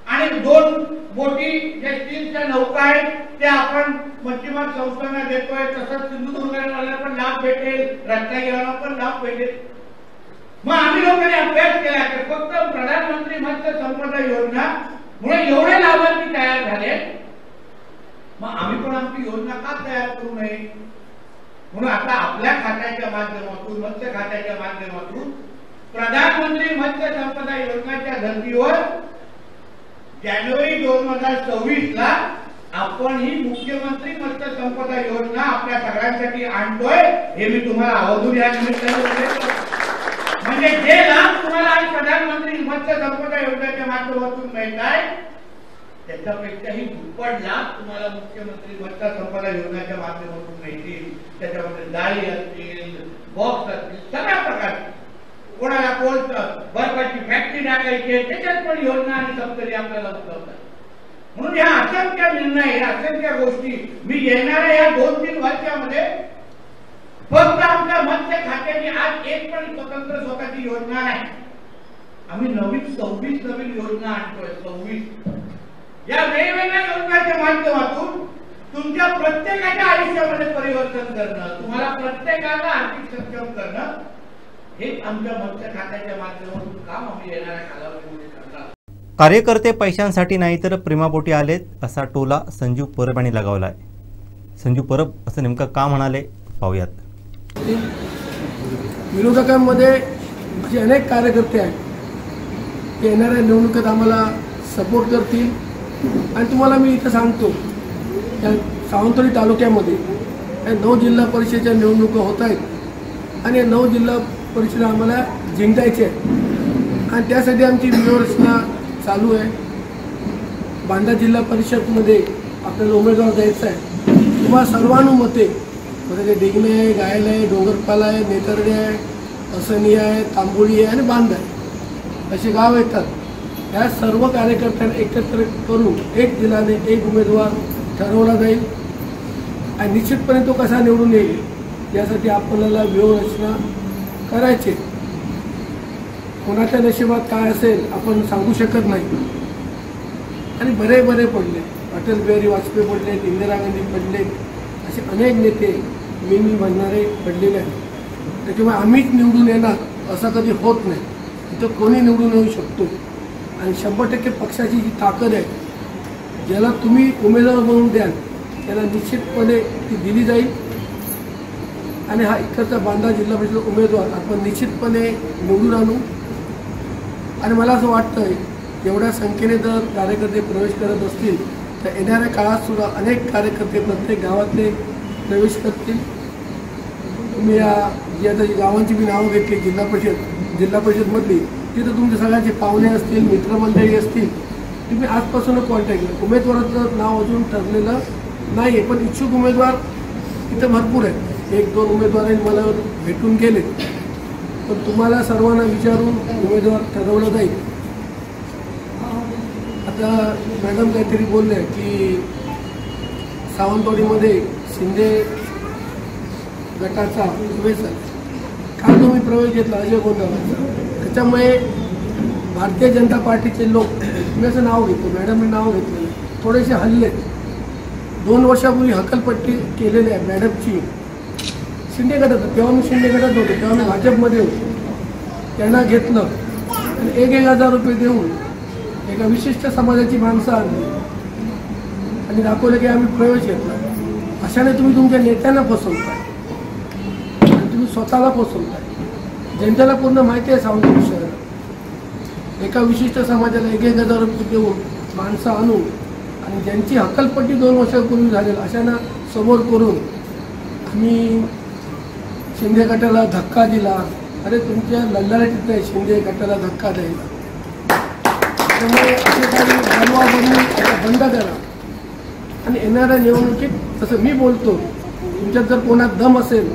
आणि 2 बोटी ज्या स्टीलच्या नौका आहेत त्या आपण मच्छीमार संस्थांना देतोय. तसंच सिंधुदुर्गाला पण लाभ भेटेल, रत्नागिरीला पण लाभ भेटेल. मग आम्ही लोकांनी अभ्यास केला की फक्त प्रधानमंत्री मत्स्य संपदा योजना मुळे एवढे लाभार्थी तयार झाले, मग आम्ही पण आमची योजना का तयार करू नये. म्हणून आता आपल्या खात्याच्या माध्यमातून, मत्स्य खात्याच्या माध्यमातून प्रधानमंत्री मत्स्य संपदा योजनेच्या धर्तीवर जानेवारी 2026 ला आपण ही मुख्यमंत्री मत्स्य संपदा योजना आपल्या सगळ्यांसाठी आणतोय. हे मी तुम्हाला आवर्जून या निमित्ताने म्हणजे जे लाभ तुम्हाला आज प्रधानमंत्री मत्स्य संपदा योजनेच्या माध्यमातून मिळत आहे त्याच्यापेक्षाही दुप्पट लाभ तुम्हाला मुख्यमंत्री मत्स्य संपदा योजनेच्या माध्यमातून मिळतील. त्याच्यामध्ये डाळी असतील, बॉक्स असतील, सगळ्या प्रकारचे. कोणाला कोल्ड बर्फाची फॅक्टरी टाकायची त्याच्यात पण योजना आणि सबसिडी आपल्याला उपलब्ध आहे. म्हणून ह्या असंख्य निर्णय, असंख्य गोष्टी मी येणाऱ्या या 2-3 वर्षामध्ये फक्त आमच्या मत्स्य खात्याची आज एक पण स्वतंत्र स्वतःची योजना नाही. आम्ही 26 नवीन योजना आणतोय. 26 या वेगवेगळ्या योजनांच्या माध्यमातून तुमच्या प्रत्येकाच्या आयुष्यामध्ये परिवर्तन करणं, तुम्हाला प्रत्येकाला आर्थिक सक्षम करणं, हे आमच्या मत्स्य खात्याच्या माध्यमातून काम आम्ही येणाऱ्या कालावधीमध्ये करणार. कार्यकर्ते पैशांसाठी नाही तर प्रेमापोटी आलेत असा टोला संजीव परब यांनी लगावलाय. संजीव परब असं नेमकं का म्हणाले पाहूयात. विरोधकांमध्ये असे अनेक कार्यकर्ते आहेत, ते येणाऱ्या निवडणुकीत आम्हाला सपोर्ट करतील. आणि तुम्हाला मी इथं सांगतो, या सावंतवाडी तालुक्यामध्ये 9 जिल्हा परिषदेच्या निवडणुका होत आहेत आणि 9 जिल्हा परिषद आम्हाला जिंकायची आहे आणि त्यासाठी आमची व्यूहरचना चालू आहे. बांदा जिल्हा परिषदमध्ये आपल्याला उमेदवार द्यायचा आहे. तुम्हा सर्वानुमते म्हणजे ते डिगणे आहे, गायल आहे, डोंगरपाल आहे, नेतर्डे आहे, असनी आहे, तांबोळी आहे आणि बांदा आहे असे गाव येतात. या सर्व कार्यकर्त्यांना एकत्र करून एक जिल्ह्याने एक उमेदवार ठरवला जाईल आणि निश्चितपणे तो कसा निवडून येईल यासाठी आपल्याला व्यूहरचना करायची. कोणाच्या नशिबात काय असेल आपण सांगू शकत नाही. आणि बरे पडले, अटल बिहारी वाजपेयी पडले, इंदिरा गांधी पडले, असे अनेक नेते मी म्हणणारे पडलेले आहेत. त्याच्यामुळे आम्हीच निवडून येणार असं कधी होत नाही. इथं कोणी निवडून येऊ शकतो आणि 100% पक्षाची जी ताकद आहे, ज्याला तुम्ही उमेदवार म्हणून द्याल त्याला निश्चितपणे ती दिली जाईल आणि हा इकडचा बांदा जिल्हा परिषद उमेदवार आपण निश्चितपणे निवडून आणू. आणि मला असं वाटतंय एवढ्या संख्येने जर कार्यकर्ते प्रवेश करत असतील तर येणाऱ्या काळात सुद्धा अनेक कार्यकर्ते प्रत्येक गावातले प्रवेश करतील. तुम्ही या जी आता गावांची मी नावं घेतली जिल्हा परिषदमधली, तिथं तुमच्या सगळ्यांचे पाहुणे असतील, मित्रमंडळी असतील, तुम्ही आजपासूनच कॉन्टॅक्ट करा. उमेदवाराचं नाव अजून ठरलेलं नाही आहे पण इच्छुक उमेदवार इथं भरपूर आहेत. 1-2 उमेदवारांनी मला भेटून गेले पण तुम्हाला सर्वांना विचारून उमेदवार ठरवलं जाईल. आता मॅडम काहीतरी बोलले की सावंतवाडीमध्ये शिंदे गटाचा प्रवेश आहे. काल तुम्ही प्रवेश घेतला अजय गोंधळाचा. त्याच्यामुळे भारतीय जनता पार्टीचे लोक, मी असं नाव घेतो, मॅडमने नाव घेतलेलं, थोडेसे हल्ले. 2 वर्षापूर्वी हकलपट्टी केलेली आहे मॅडमची शिंदे गटात. तेव्हा मी शिंदे गटात होतो, तेव्हा मी भाजपमध्ये होतो. त्यांना घेतलं आणि 1,000 रुपये देऊन एका विशिष्ट समाजाची माणसं आणली आणि दाखवलं की आम्ही प्रवेश घेतला. अशाने तुम्ही तुमच्या नेत्यांना फसवताय आणि तुम्ही स्वतःला फसवताय. जनतेला पूर्ण माहिती आहे सावंतवाडी शहरात एका विशिष्ट समाजाला 1,000 रुपये देऊन माणसं आणून आणि ज्यांची हकलपट्टी 2 वर्षापूर्वी झालेली अशांना समोर करून आम्ही शिंदे गटाला धक्का दिला. अरे तुमच्या लल्लाटीत नाही शिंदे गटाला धक्का द्यायला. त्यामुळे असे काही हलवा बंद करा आणि येणाऱ्या निवडणुकीत तसं मी बोलतो, तुमच्यात जर कोणात दम असेल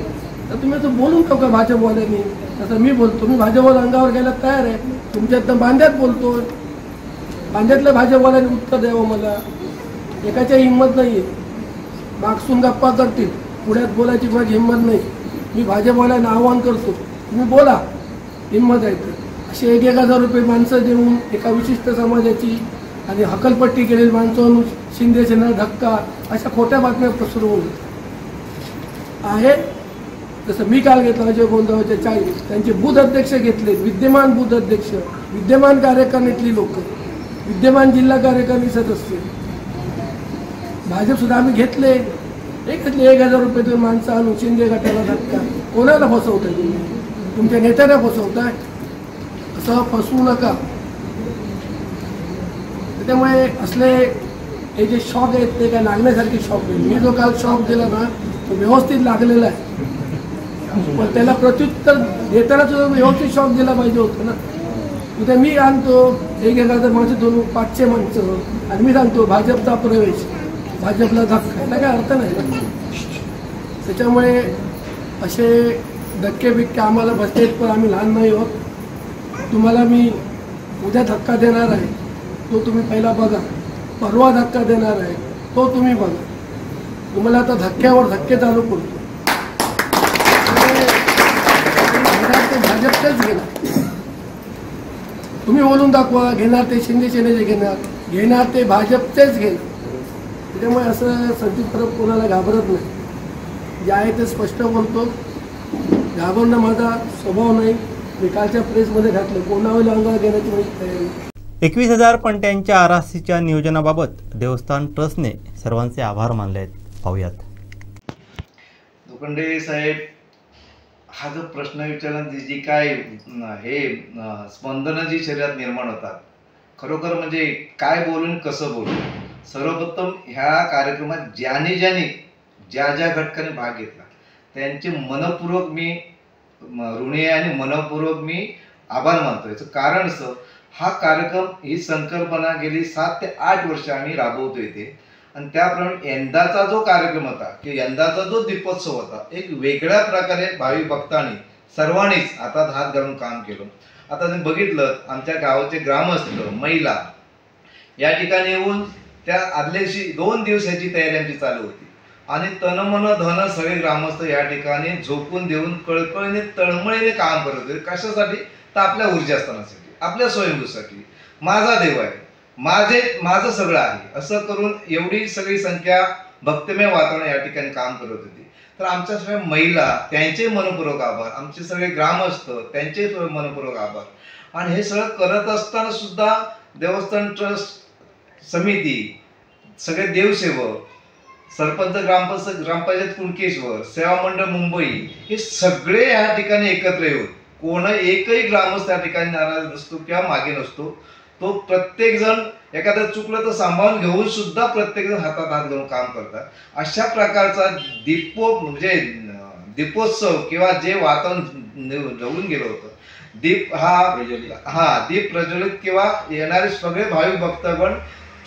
तर तुम्ही असं बोलून टाका भाजपवाल्यांनी. तसं मी बोलतो, मी भाजपवाला अंगावर घ्यायला तयार आहे. तुमच्यात तर बांध्यात बोलतो, बांध्यातल्या भाजपवाल्यांनी उत्तर द्यावं. मला एकाच्या हिंमत नाही आहे, मागसून गप्पा करतील, पुढ्यात बोलायची माझी हिंमत नाही. मी भाजपवाल्यांना आवाहन करतो, तुम्ही बोला, हिंमत आहे तर. असे 1,000 रुपये माणसं देऊन एका विशिष्ट समाजाची आणि हकलपट्टी केलेली माणसं शिंदे सेना धक्का, अशा खोट्या बातम्या पसरवून आहे. जसं मी काल घेतला अजय गोंधळाचे 40 त्यांचे बूथ अध्यक्ष घेतले, विद्यमान बूथ अध्यक्ष, विद्यमान कार्यकारिणीतली लोक, विद्यमान जिल्हा कार्यकारिणी सदस्य. भाजप सुद्धा आम्ही घेतले. 1,000 रुपये देऊन माणसं आणून शिंदे गटाला धक्का. कोणाला फसवताय तुम्ही? तुमच्या नेत्याला फसवताय. असं फसवू नका. त्याच्यामुळे असले हे जे शॉक आहेत ते काय लागण्यासारखे शॉक आहेत. मी जो काल शॉक दिला ना तो व्यवस्थित लागलेला आहे, पण त्याला प्रत्युत्तर देताना सुद्धा व्यवस्थित शॉक दिला पाहिजे होतं ना. उद्या मी आणतो 1,000 माणसं दोन 500 माणसं आणि मी सांगतो भाजपचा प्रवेश, भाजपला धक्का, याला काय अर्थ नाही ना. त्याच्यामुळे असे धक्के बिक्के आम्हाला बसतेत, पण आम्ही लहान नाही होत. तुम्हाला मी उद्या धक्का देणार आहे तो तुम्ही पहिला बघा, परवा धक्का देणार आहे तो तुम्ही बघा. तुम्हाला आता धक्क्यावर धक्के चालू करतो. ते भाजपचेच घेणार, तुम्ही बोलून दाखवा. घेणार ते शिंदे सेनेचे घेणार ते भाजपचेच घेणार. त्याच्यामुळे असं संदीप परब कोणाला घाबरत नाही. जे आहे ते स्पष्ट बोलतो. घाबरणं माझा स्वभाव नाही. मी कालच्या प्रेसमध्ये घातलं, कोणावर अंगावर घेण्याची माझी तयारी. 21,000 पणत्यांच्या आरासीच्या नियोजनाबाबत देवस्थान ट्रस्टने सर्वांचे आभार मानले आहेत. पाहूयात. लोखंडे साहेब, हा जो प्रश्न विचारला, जी काय हे स्पंदनं जी शरीरात निर्माण होतात, खरोखर म्हणजे काय बोलून कसं बोलून. सर्वप्रथम ह्या कार्यक्रमात ज्या ज्या घटकाने भाग घेतला त्यांचे मनपूर्वक मी ऋणी आहे आणि मनपूर्वक मी आभार मानतो. याचं कारण असं, हा कार्यक्रम, ही संकल्पना गेली 7 ते 8 वर्ष आम्ही राबवतोय ते. आणि त्याप्रमाणे यंदाचा जो कार्यक्रम होता, की यंदाचा जो दीपोत्सव होता, एक वेगळ्या प्रकारे भाविक भक्तांनी सर्वांनीच हातात हात घालून काम केलं. आता तुम्ही बघितलं, आमच्या गावाचे ग्रामस्थ, महिला या ठिकाणी येऊन त्या आदल्या दिवशी 2 दिवस याची तयारी आमची चालू होती आणि तन मन धन सगळे ग्रामस्थ या ठिकाणी झोपून देऊन कळकळीने तळमळीने काम करत होते. कशासाठी? तर आपल्या ऊर्जास्थानासाठी, आपल्या स्वयंभूसाठी. माझा देव आहे, माझं सगळं आहे, असं करून एवढी सगळी संख्या भक्तिमय वातावरण या ठिकाणी काम करत होती. तर आमच्या सगळ्या महिला, त्यांचे मनपूर्वक आभार, आमचे सगळे ग्रामस्थ, त्यांचे मनपूर्वक आभार. आणि हे सगळं करत असताना सुद्धा देवस्थान ट्रस्ट समिती, सगळे देवसेवक, सरपंच, ग्रामपंचायत कुणकेश्वर, सेवा मंडळ मुंबई, हे सगळे या ठिकाणी एकत्र येऊन, कोण एकही ग्रामस्थ त्या ठिकाणी नाराज नसतो किंवा मागे नसतो. तो प्रत्येक जण एखादं चुकलं तर सांभाळून घेऊन सुद्धा प्रत्येक जण हातात हात घालून काम करतात. अशा प्रकारचा दीपोत्सव किंवा जे वातावरण जळून गेलं होतं, दीप प्रज्वलित किंवा येणारे सगळे भाविक भक्तगण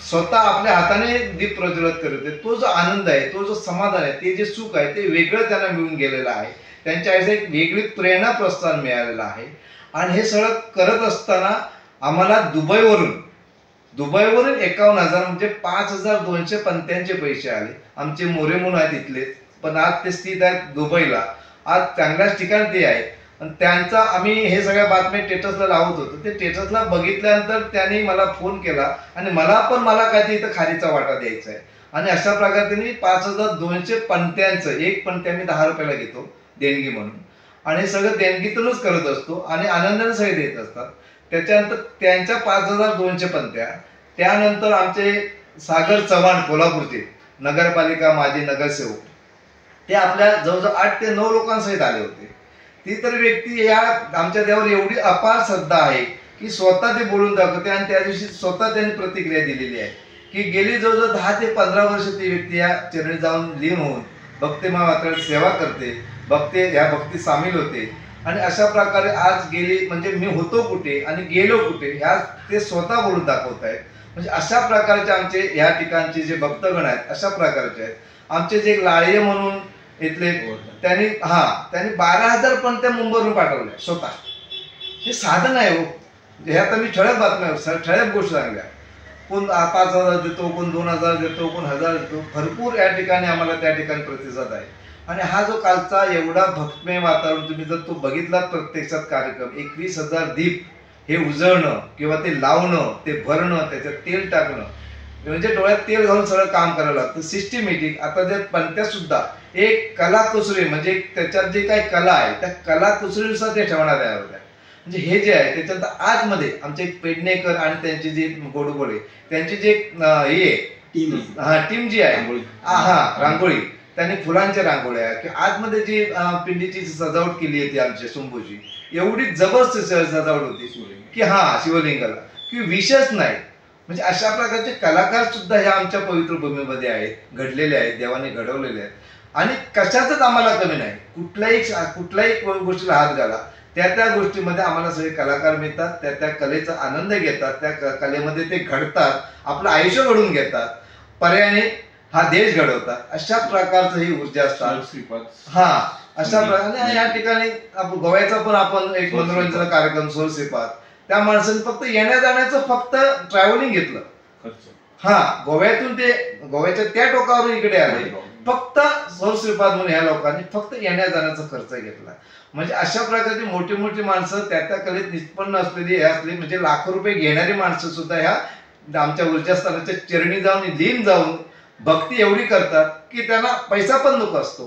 स्वतः आपल्या हाताने दीप प्रज्वलित करत आहेत. तो जो आनंद आहे, तो जो समाधान आहे, ते जे सुख आहे, ते वेगळं त्यांना मिळून गेलेलं आहे. त्यांच्या आयुष्यात एक वेगळी प्रेरणा प्रोत्साहन मिळालेलं आहे. आणि हे सगळं करत असताना आम्हाला दुबईवरून 51,000 म्हणजे 5,200 पंत्यांचे पैसे आले. आमचे मोरे म्हणून आहेत तिथले, पण आज ते स्थित आहेत दुबईला. आज चांगल्याच ठिकाणी ते आहे. आणि त्यांचा आम्ही हे सगळ्या बातम्या स्टेटसला लावत होतो. ते स्टेटसला बघितल्यानंतर त्यांनी मला फोन केला आणि मला काय ते इथं खारीचा वाटा द्यायचा आहे. आणि अशा प्रकारे त्यांनी 5,200 पंत्यांचं, एक पंत्या मी 10 रुपयाला घेतो देणगी म्हणून, आणि हे सगळं देणगीतूनच करत असतो आणि आनंदाने सगळे देत असतात. त्याच्यानंतर त्यांच्या 5,200 पंत्या, त्यानंतर आमचे सागर चव्हाण कोल्हापूरचे नगरपालिका माजी नगरसेवक, ते आपल्या जवळजवळ 8 ते 9 लोकांसहित आले होते. ती तर व्यक्ती या आमच्या देवावर एवढी अपार श्रद्धा आहे की स्वतः ते बोलून दाखवते. आणि त्या दिवशी स्वतः त्यांनी प्रतिक्रिया दिलेली आहे की गेली जवळजवळ 10 ते 15 वर्ष ती व्यक्ती या चरणी जाऊन लीन होऊन भक्तिमय वातावरणात सेवा करते, ह्या भक्ती सामील होते. आणि अशा प्रकारे आज गेली म्हणजे मी होतो कुठे आणि गेलो कुठे, ह्या ते स्वतः बोलून दाखवत आहेत. म्हणजे अशा प्रकारचे आमचे ह्या ठिकाणचे जे भक्तगण आहेत, अशा प्रकारचे आहेत. आमचे जे लाळीये म्हणून इथले, त्यांनी 12,000 पण त्या मुंबईवरून पाठवल्या स्वतः. हे साधन आहे हो. हे आता मी ठळक बातम्या, ठळक गोष्ट सांगल्या. कोण 5,000 देतो, कोण 2,000 देतो, कोण 1,000 देतो. भरपूर या ठिकाणी आम्हाला त्या ठिकाणी प्रतिसाद आहे. आणि हा जो कालचा एवढा भक्तिमय वातावरण तुम्ही जर तो बघितला प्रत्यक्षात कार्यक्रम, 21,000 दीप हे उजळणं किंवा ते लावणं, ते भरणं, त्याच्यात तेल टाकणं, म्हणजे डोळ्यात तेल घालून सगळं काम करावं लागतं सिस्टमॅटिक. आता त्या पंत्या सुद्धा एक कलाकुसरी, म्हणजे त्याच्यात जे काही कला आहे त्या कलाकुसरीनुसार ते ठेवण्यात आल्या होत्या. म्हणजे हे जे आहे त्याच्यात आतमध्ये आमचे पेडणेकर आणि त्यांची जी गोडबोळे, त्यांची जे टीम जी आहे, रांगोळी, त्यांनी फुलांच्या रांगोळ्या किंवा आतमध्ये जी पिंडीची सजावट केली होती आमच्या शंभूची, एवढी जबरदस्त सजावट होती की शिवलिंगाला की विशेष नाही. म्हणजे अशा प्रकारचे कलाकार सुद्धा ह्या आमच्या पवित्र भूमीमध्ये आहेत, घडलेले आहेत, देवाने घडवलेले आहेत. आणि कशातच आम्हाला कमी नाही. कुठल्याही गोष्टीला हात घाला, त्या गोष्टीमध्ये आम्हाला सगळे कलाकार मिळतात, त्या कलेचा आनंद घेतात, त्या कलेमध्ये ते घडतात, आपलं आयुष्य घडवून घेतात, पर्यायाने हा देश घडवतात. अशा प्रकारचं ही ऊर्जा असतात. अशा प्रकारे या ठिकाणी गोव्याचा पण आपण एक मनोरंजन कार्यक्रम सोल श्रीपाद, त्या माणसाने फक्त येण्या जाण्याचं फक्त ट्रॅव्हलिंग घेतलं. गोव्यातून ते गोव्याच्या त्या टोकावरून इकडे आले, फक्त सोल श्रीपाद म्हणून ह्या लोकांनी फक्त येण्या जाण्याचा खर्च घेतला. म्हणजे अशा प्रकारची मोठी मोठी माणसं त्या कलेत निष्पन्न असलेली हे असली, म्हणजे लाखो रुपये घेणारी माणसं सुद्धा ह्या आमच्या ऊर्जास्थानाच्या चरणी जाऊन लीन जाऊन भक्ती एवढी करतात की त्यांना पैसा पण नको असतो.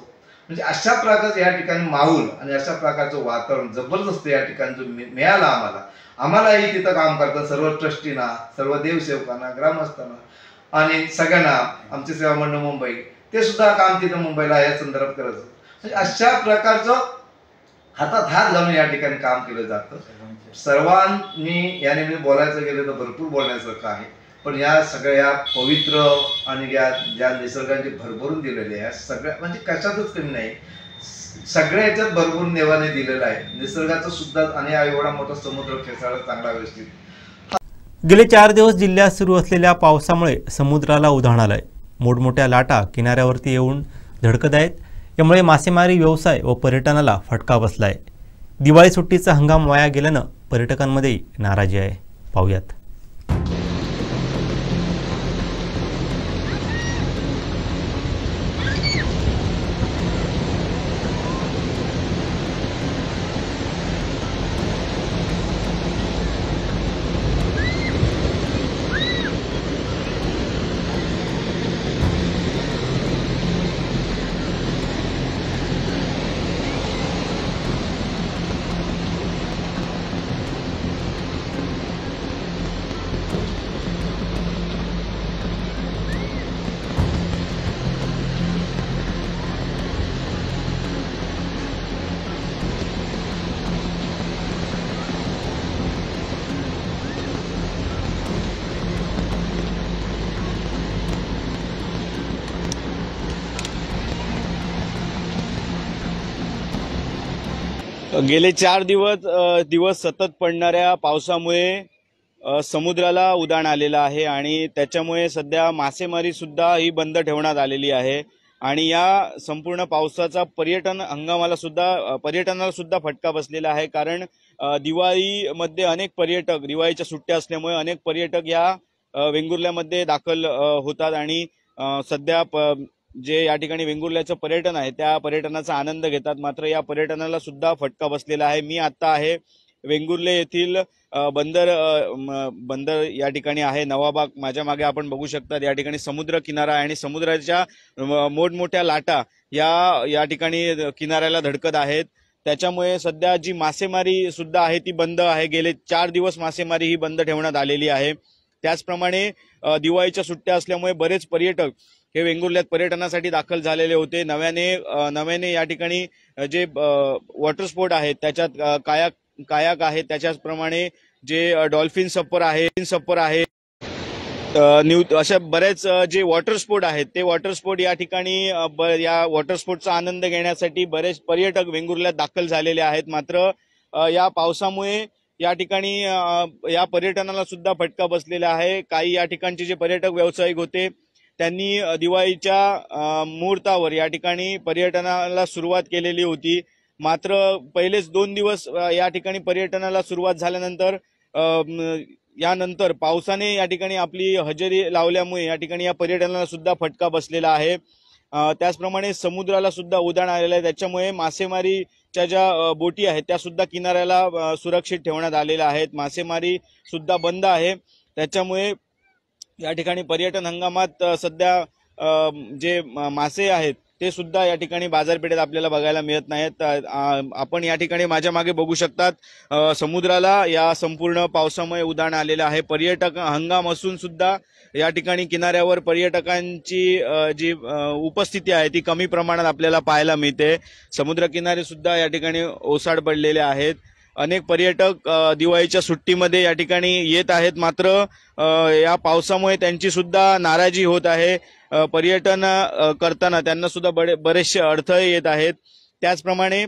म्हणजे अशा प्रकारचं या ठिकाणी माहोल आणि अशा प्रकारचं वातावरण जबरदस्त या ठिकाणी जो मिळाला आम्हालाही तिथं काम करतात सर्व ट्रस्टींना, सर्व देवसेवकांना, ग्रामस्थांना आणि सगळ्यांना. आमचे सेवा मंडळ मुंबई ते सुद्धा काम तिथं मुंबईला या संदर्भात करायचं. म्हणजे अशा प्रकारचं हातात हात घालून या ठिकाणी काम केलं जातं. सर्वांनी याने मी बोलायचं गेलं तर भरपूर बोलण्यासारखं आहे, पण या सगळ्या पवित्र आणि या ज्या निसर्गाची भरभरून दिलेल्या या सगळ्या म्हणजे कशातच कमी नाही. सगळ्या याच्यात भरपूर देवाने दिलेला आहे, निसर्गाचं सुद्धा, आणि एवढा मोठा समुद्र खेळायला चांगला व्यवस्थित। गेले 4 दिवस जिल्ह्यात सुरू असलेल्या पावसामुळे समुद्राला उधाण आलंय। मोठमोठ्या लाटा किनाऱ्यावरती येऊन धडकत आहेत। यामुळे मासेमारी व्यवसाय व पर्यटनाला फटका बसलाय। दिवाळी सुट्टीचा हंगाम वाया गेल्यानं पर्यटकांमध्येही नाराजी आहे। पाहूयात। गेले 4 दिवस सतत पडणाऱ्या पावसामुळे समुद्राला उधाण आलेलं आहे आणि त्याच्यामुळे सध्या मासेमारी सुद्धा ही बंद ठेवण्यात आलेली आहे। आणि या संपूर्ण पावसाचा पर्यटनाला सुद्धा फटका बसलेला आहे। कारण दिवाळीमध्ये अनेक पर्यटक, दिवाळीच्या सुट्ट्या असल्यामुळे अनेक पर्यटक या वेंगुर्ल्यामध्ये दाखल होतात आणि सध्या जे या ठिकाणी वेंगुर्ल्याचं पर्यटन आहे त्या पर्यटनाचा आनंद घेतात। मात्र या पर्यटनाला सुद्धा फटका बसलेला आहे। मी आता आहे वेंगुर्ले येथील बंदर या ठिकाणी आहे नवाबाग। माझ्या मागे आपण बघू शकता या ठिकाणी समुद्र किनारा आहे आणि समुद्राच्या मोठमोठ्या लाटा या ठिकाणी किनाऱ्याला धडकत आहेत। त्याच्यामुळे सध्या जी मासेमारी सुद्धा आहे ती बंद आहे। गेले 4 दिवस मासेमारी ही बंद ठेवण्यात आलेली आहे। त्याचप्रमाणे दिवाळीच्या सुट्ट्या असल्यामुळे बरेच पर्यटक हे वेंगुर्ल्यात पर्यटनासाठी दाखल झालेले होते। नव्याने या ठिकाणी जे वॉटर स्पोर्ट आहेत त्याच्यात कायाक आहे, त्याच्याचप्रमाणे जे डॉल्फिन सप्पर आहे, अशा बरेच जे वॉटर स्पोर्ट आहेत ते वॉटर स्पोर्ट या ठिकाणी या वॉटर स्पोर्टचा आनंद घेण्यासाठी बरेच पर्यटक वेंगुर्ल्यात दाखल झालेले आहेत। मात्र या पावसामुळे या ठिकाणी या पर्यटनाला सुद्धा फटका बसलेला आहे। काही या ठिकाणचे जे पर्यटक व्यावसायिक होते त्यांनी दिवाळीच्या मुहूर्तावर या ठिकाणी पर्यटनाला सुरुवात केलेली होती। मात्र पहिलेच 2 दिवस या ठिकाणी पर्यटनाला सुरुवात झाल्यानंतर यानंतर पावसाने या ठिकाणी आपली हजेरी लावल्यामुळे या ठिकाणी या पर्यटनाला सुद्धा फटका बसलेला आहे। त्याचप्रमाणे समुद्राला सुद्धा उधाण आलेलं आहे। त्याच्यामुळे मासेमारीच्या ज्या बोटी आहेत त्या सुद्धा किनाऱ्याला सुरक्षित ठेवण्यात आलेल्या आहेत। मासेमारी सुद्धा बंद आहे। त्याच्यामुळे या ठिकाणी पर्यटन हंगामात सध्या जे मासे आहेत ते सुद्धा या ठिकाणी बाजारपेठेत आपल्याला बघायला मिळत नाहीत। आपण या ठिकाणी माझ्या मागे बघू शकतात समुद्राला या संपूर्ण पावसामुळे उधाण आलेलं आहे। पर्यटक हंगाम असून सुद्धा या ठिकाणी किनाऱ्यावर पर्यटकांची जी उपस्थिती आहे ती कमी प्रमाणात आपल्याला पाहायला मिळते। समुद्रकिनारे सुद्धा या ठिकाणी ओसाड पडलेले आहेत। अनेक पर्यटक दिवाळीच्या सुट्टीमध्ये या ठिकाणी येत आहेत, मात्र या पावसामुळे त्यांची सुद्धा नाराजी होत आहे। पर्यटन करताना त्यांना सुद्धा बरेचसे अडथळे येत आहेत। त्याचप्रमाणे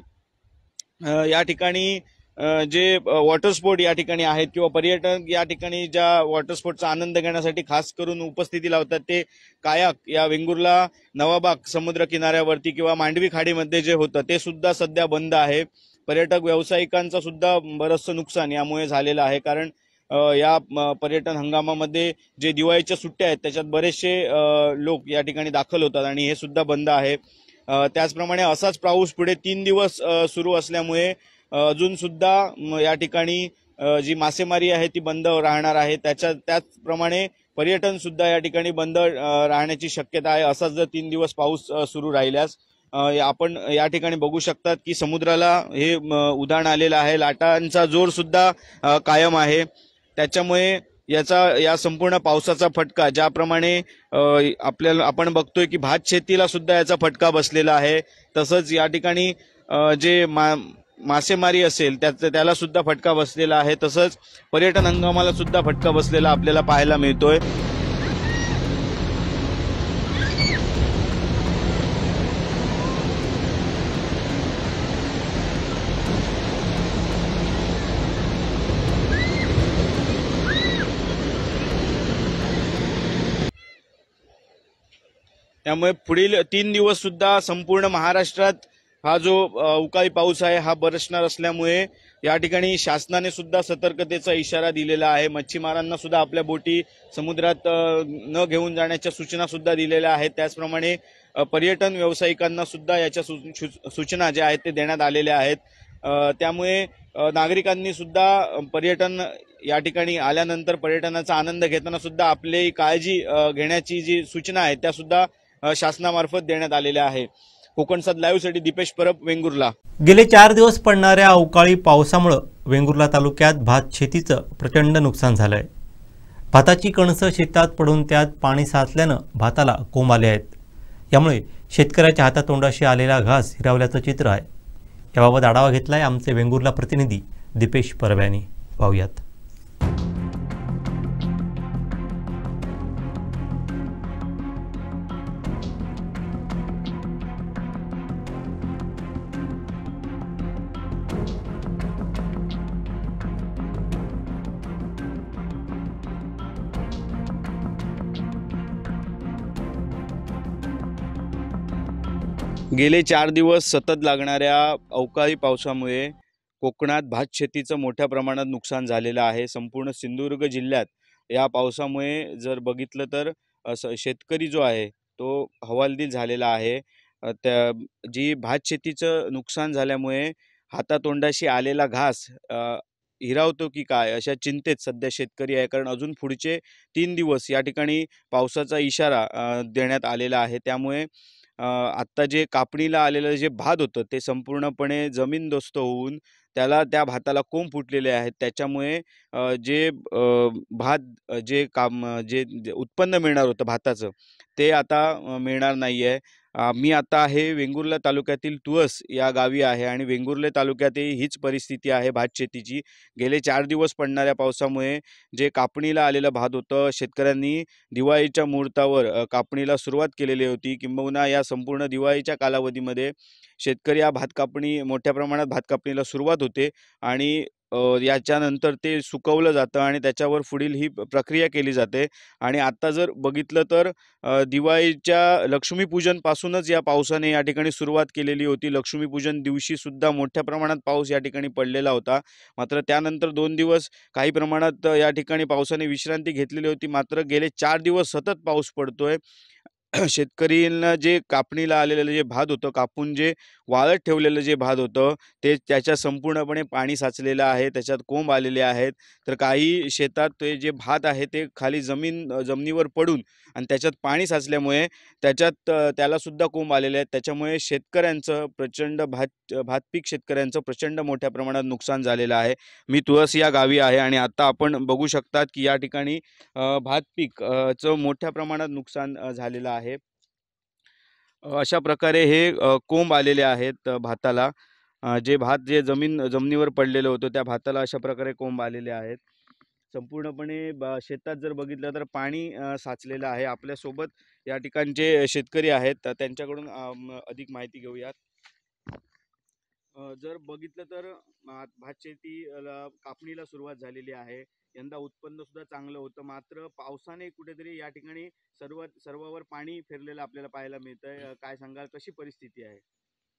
या ठिकाणी जे वॉटर स्पोर्ट या ठिकाणी आहेत किंवा पर्यटक या ठिकाणी ज्या वॉटर स्पोर्टचा आनंद घेण्यासाठी खास करून उपस्थिती लावतात ते कायाक या वेंगुर्ला नवाबाग समुद्र किनाऱ्यावरती किंवा मांडवी खाडीमध्ये जे होतं ते सुद्धा सध्या बंद आहे। पर्यटक व्यावसायिकांचं सुद्धा बरंचसं नुकसान यामुळे झालेलं आहे। कारण या पर्यटन हंगामामध्ये जे दिवाळीच्या सुट्ट्या आहेत त्याच्यात बरेचसे लोक या ठिकाणी दाखल होतात आणि हे सुद्धा बंद आहे। त्याचप्रमाणे असाच पाऊस पुढे 3 दिवस सुरू असल्यामुळे अजून सुद्धा या ठिकाणी जी मासेमारी आहे ती बंद राहणार आहे। त्याचप्रमाणे पर्यटन सुद्धा या ठिकाणी बंद राहण्याची शक्यता आहे। असाच जर 3 दिवस पाऊस सुरू राहिल्यास आपण या ठिकाणी बघू शकतात की समुद्राला हे उधाण आलेलं आहे। लाटांचा जोर सुद्धा कायम आहे। त्याच्यामुळे या संपूर्ण पावसाचा फटका ज्याप्रमाणे आपण बघतोय की भात शेतीला सुद्धा याचा फटका बसलेला आहे। तसंच या ठिकाणी जे मासेमारी असेल त्याला सुद्धा फटका बसलेला आहे। तसंच पर्यटन हंगामाला सुद्धा फटका बसलेला आपल्याला पाहायला मिळतोय। त्यामुळे पुढील 3 दिवस सुद्धा संपूर्ण महाराष्ट्रात हा जो अवकाळी पाऊस आहे हा बरसणार असल्यामुळे या ठिकाणी शासनाने सुद्धा सतर्कतेचा इशारा दिलेला आहे। मच्छीमारांना सुद्धा आपल्या बोटी समुद्रात न घेऊन जाण्याच्या सूचना सुद्धा दिलेल्या आहेत। त्याचप्रमाणे पर्यटन व्यावसायिकांना सुद्धा याच्या सूचना ज्या आहेत ते देण्यात आलेल्या आहेत। त्यामुळे नागरिकांनी सुद्धा पर्यटन या ठिकाणी आल्यानंतर पर्यटनाचा आनंद घेताना सुद्धा आपली काळजी घेण्याची जी सूचना आहे त्या सुद्धा शासनामार्फत देण्यात आलेल्या आहे। कोकणसाद लाईव्हसाठी दीपेश परब, वेंगुर्ला। गेले 4 दिवस पडणाऱ्या अवकाळी पावसामुळे वेंगुर्ला तालुक्यात भात शेतीचं प्रचंड नुकसान झालंय। भाताची कणसं शेतात पडून त्यात पाणी साचल्यानं भाताला कोंब आले आहेत। यामुळे शेतकऱ्याच्या हातातोंडाशी आलेला घास हिरावल्याचं चित्र आहे। याबाबत आढावा घेतलाय आमचे वेंगुर्ला प्रतिनिधी दीपेश परब यांनी। पाहूयात। गेले 4 दिवस सतत लागणाऱ्या अवकाळी पावसामुळे कोकणात भात शेतीचं मोठ्या प्रमाणात नुकसान झालेलं आहे। संपूर्ण सिंधुदुर्ग जिल्ह्यात या पावसामुळे जर बघितलं तर शेतकरी जो आहे तो हवालदिल झालेला आहे। त्या जी भात शेतीचं नुकसान झाल्यामुळे हातातोंडाशी आलेला घास हिरावतो की काय अशा चिंतेत सध्या शेतकरी आहे। कारण अजून पुढचे 3 दिवस या ठिकाणी पावसाचा इशारा देण्यात आलेला आहे। त्यामुळे आत्ता जे कापणीला आलेलं जे भात होतं ते संपूर्णपणे जमीनदोस्त होऊन त्या भाताला कोंब फुटलेले आहेत। त्याच्यामुळे जे भात जे उत्पन्न मिळणार होतं भाताचं ते आता मिळणार नाही आहे। मी आता आहे वेंगुर्ला तालुक्यातील तुळस या गावी आहे आणि वेंगुर्ले तालुक्यातही हीच परिस्थिती आहे भात शेतीची। गेले 4 दिवस पडणाऱ्या पावसामुळे जे कापणीला आलेलं भात होतं शेतकऱ्यांनी दिवाळीच्या मुहूर्तावर कापणीला सुरुवात केलेली होती। किंबहुना या संपूर्ण दिवाळीच्या कालावधीमध्ये शेतकरी या मोठ्या प्रमाणात भात कापणीला सुरुवात होते आणि याच्यानंतर ते सुकवलं जातं आणि त्याच्यावर पुढील ही प्रक्रिया केली जाते। आणि आता जर बघितलं तर दिवाळीच्या लक्ष्मीपूजनपासूनच या पावसाने या ठिकाणी सुरुवात केलेली होती। लक्ष्मीपूजन दिवशी सुद्धा मोठ्या प्रमाणात पाऊस या ठिकाणी पडलेला होता। मात्र त्यानंतर 2 दिवस काही प्रमाणात या ठिकाणी पावसाने विश्रांती घेतलेली होती। मात्र गेले 4 दिवस सतत पाऊस पडतोय। शेतकरींना जे कापणीला आलेलं जे भात होतं कापून जे वाळत ठेवलेलं जे भात होतं ते त्याच्या संपूर्णपणे पाणी साचलेलं आहे, त्याच्यात कोंब आलेले आहेत। तर काही शेतात ते जे भात आहे ते खाली जमिनीवर पडून आणि त्याच्यात पाणी साचल्यामुळे त्याला सुद्धा कोंब आलेले आहेत। त्याच्यामुळे शेतकऱ्यांचं प्रचंड भात पीक शेतकऱ्यांचं प्रचंड मोठ्या प्रमाणात नुकसान झालेलं आहे। मी तुळस या गावी आहे आणि आता आपण बघू शकतात की या ठिकाणी भात पीक चं मोठ्या प्रमाणात नुकसान झालेलं आहे। अशा प्रकारे हे कोंब आलेले आहेत भाताला। जे भात जमिनीवर पडलेलं होतं त्या भाताला अशा प्रकारे कोंब आलेले आहेत। संपूर्णपणे शेतात जर बघितलं तर पाणी साचलेलं आहे। आपल्यासोबत या ठिकाणचे शेतकरी आहेत त्यांच्याकडून अधिक माहिती घेऊयात। जर बघितलं तर भात शेतीला कापणीला सुरुवात झालेली आहे। यंदा उत्पन्न सुद्धा चांगलं होतं। मात्र पावसाने कुठेतरी या ठिकाणी सर्वावर पाणी फिरलेलं आपल्याला पाहायला मिळतंय। काय सांगाल, कशी परिस्थिती आहे?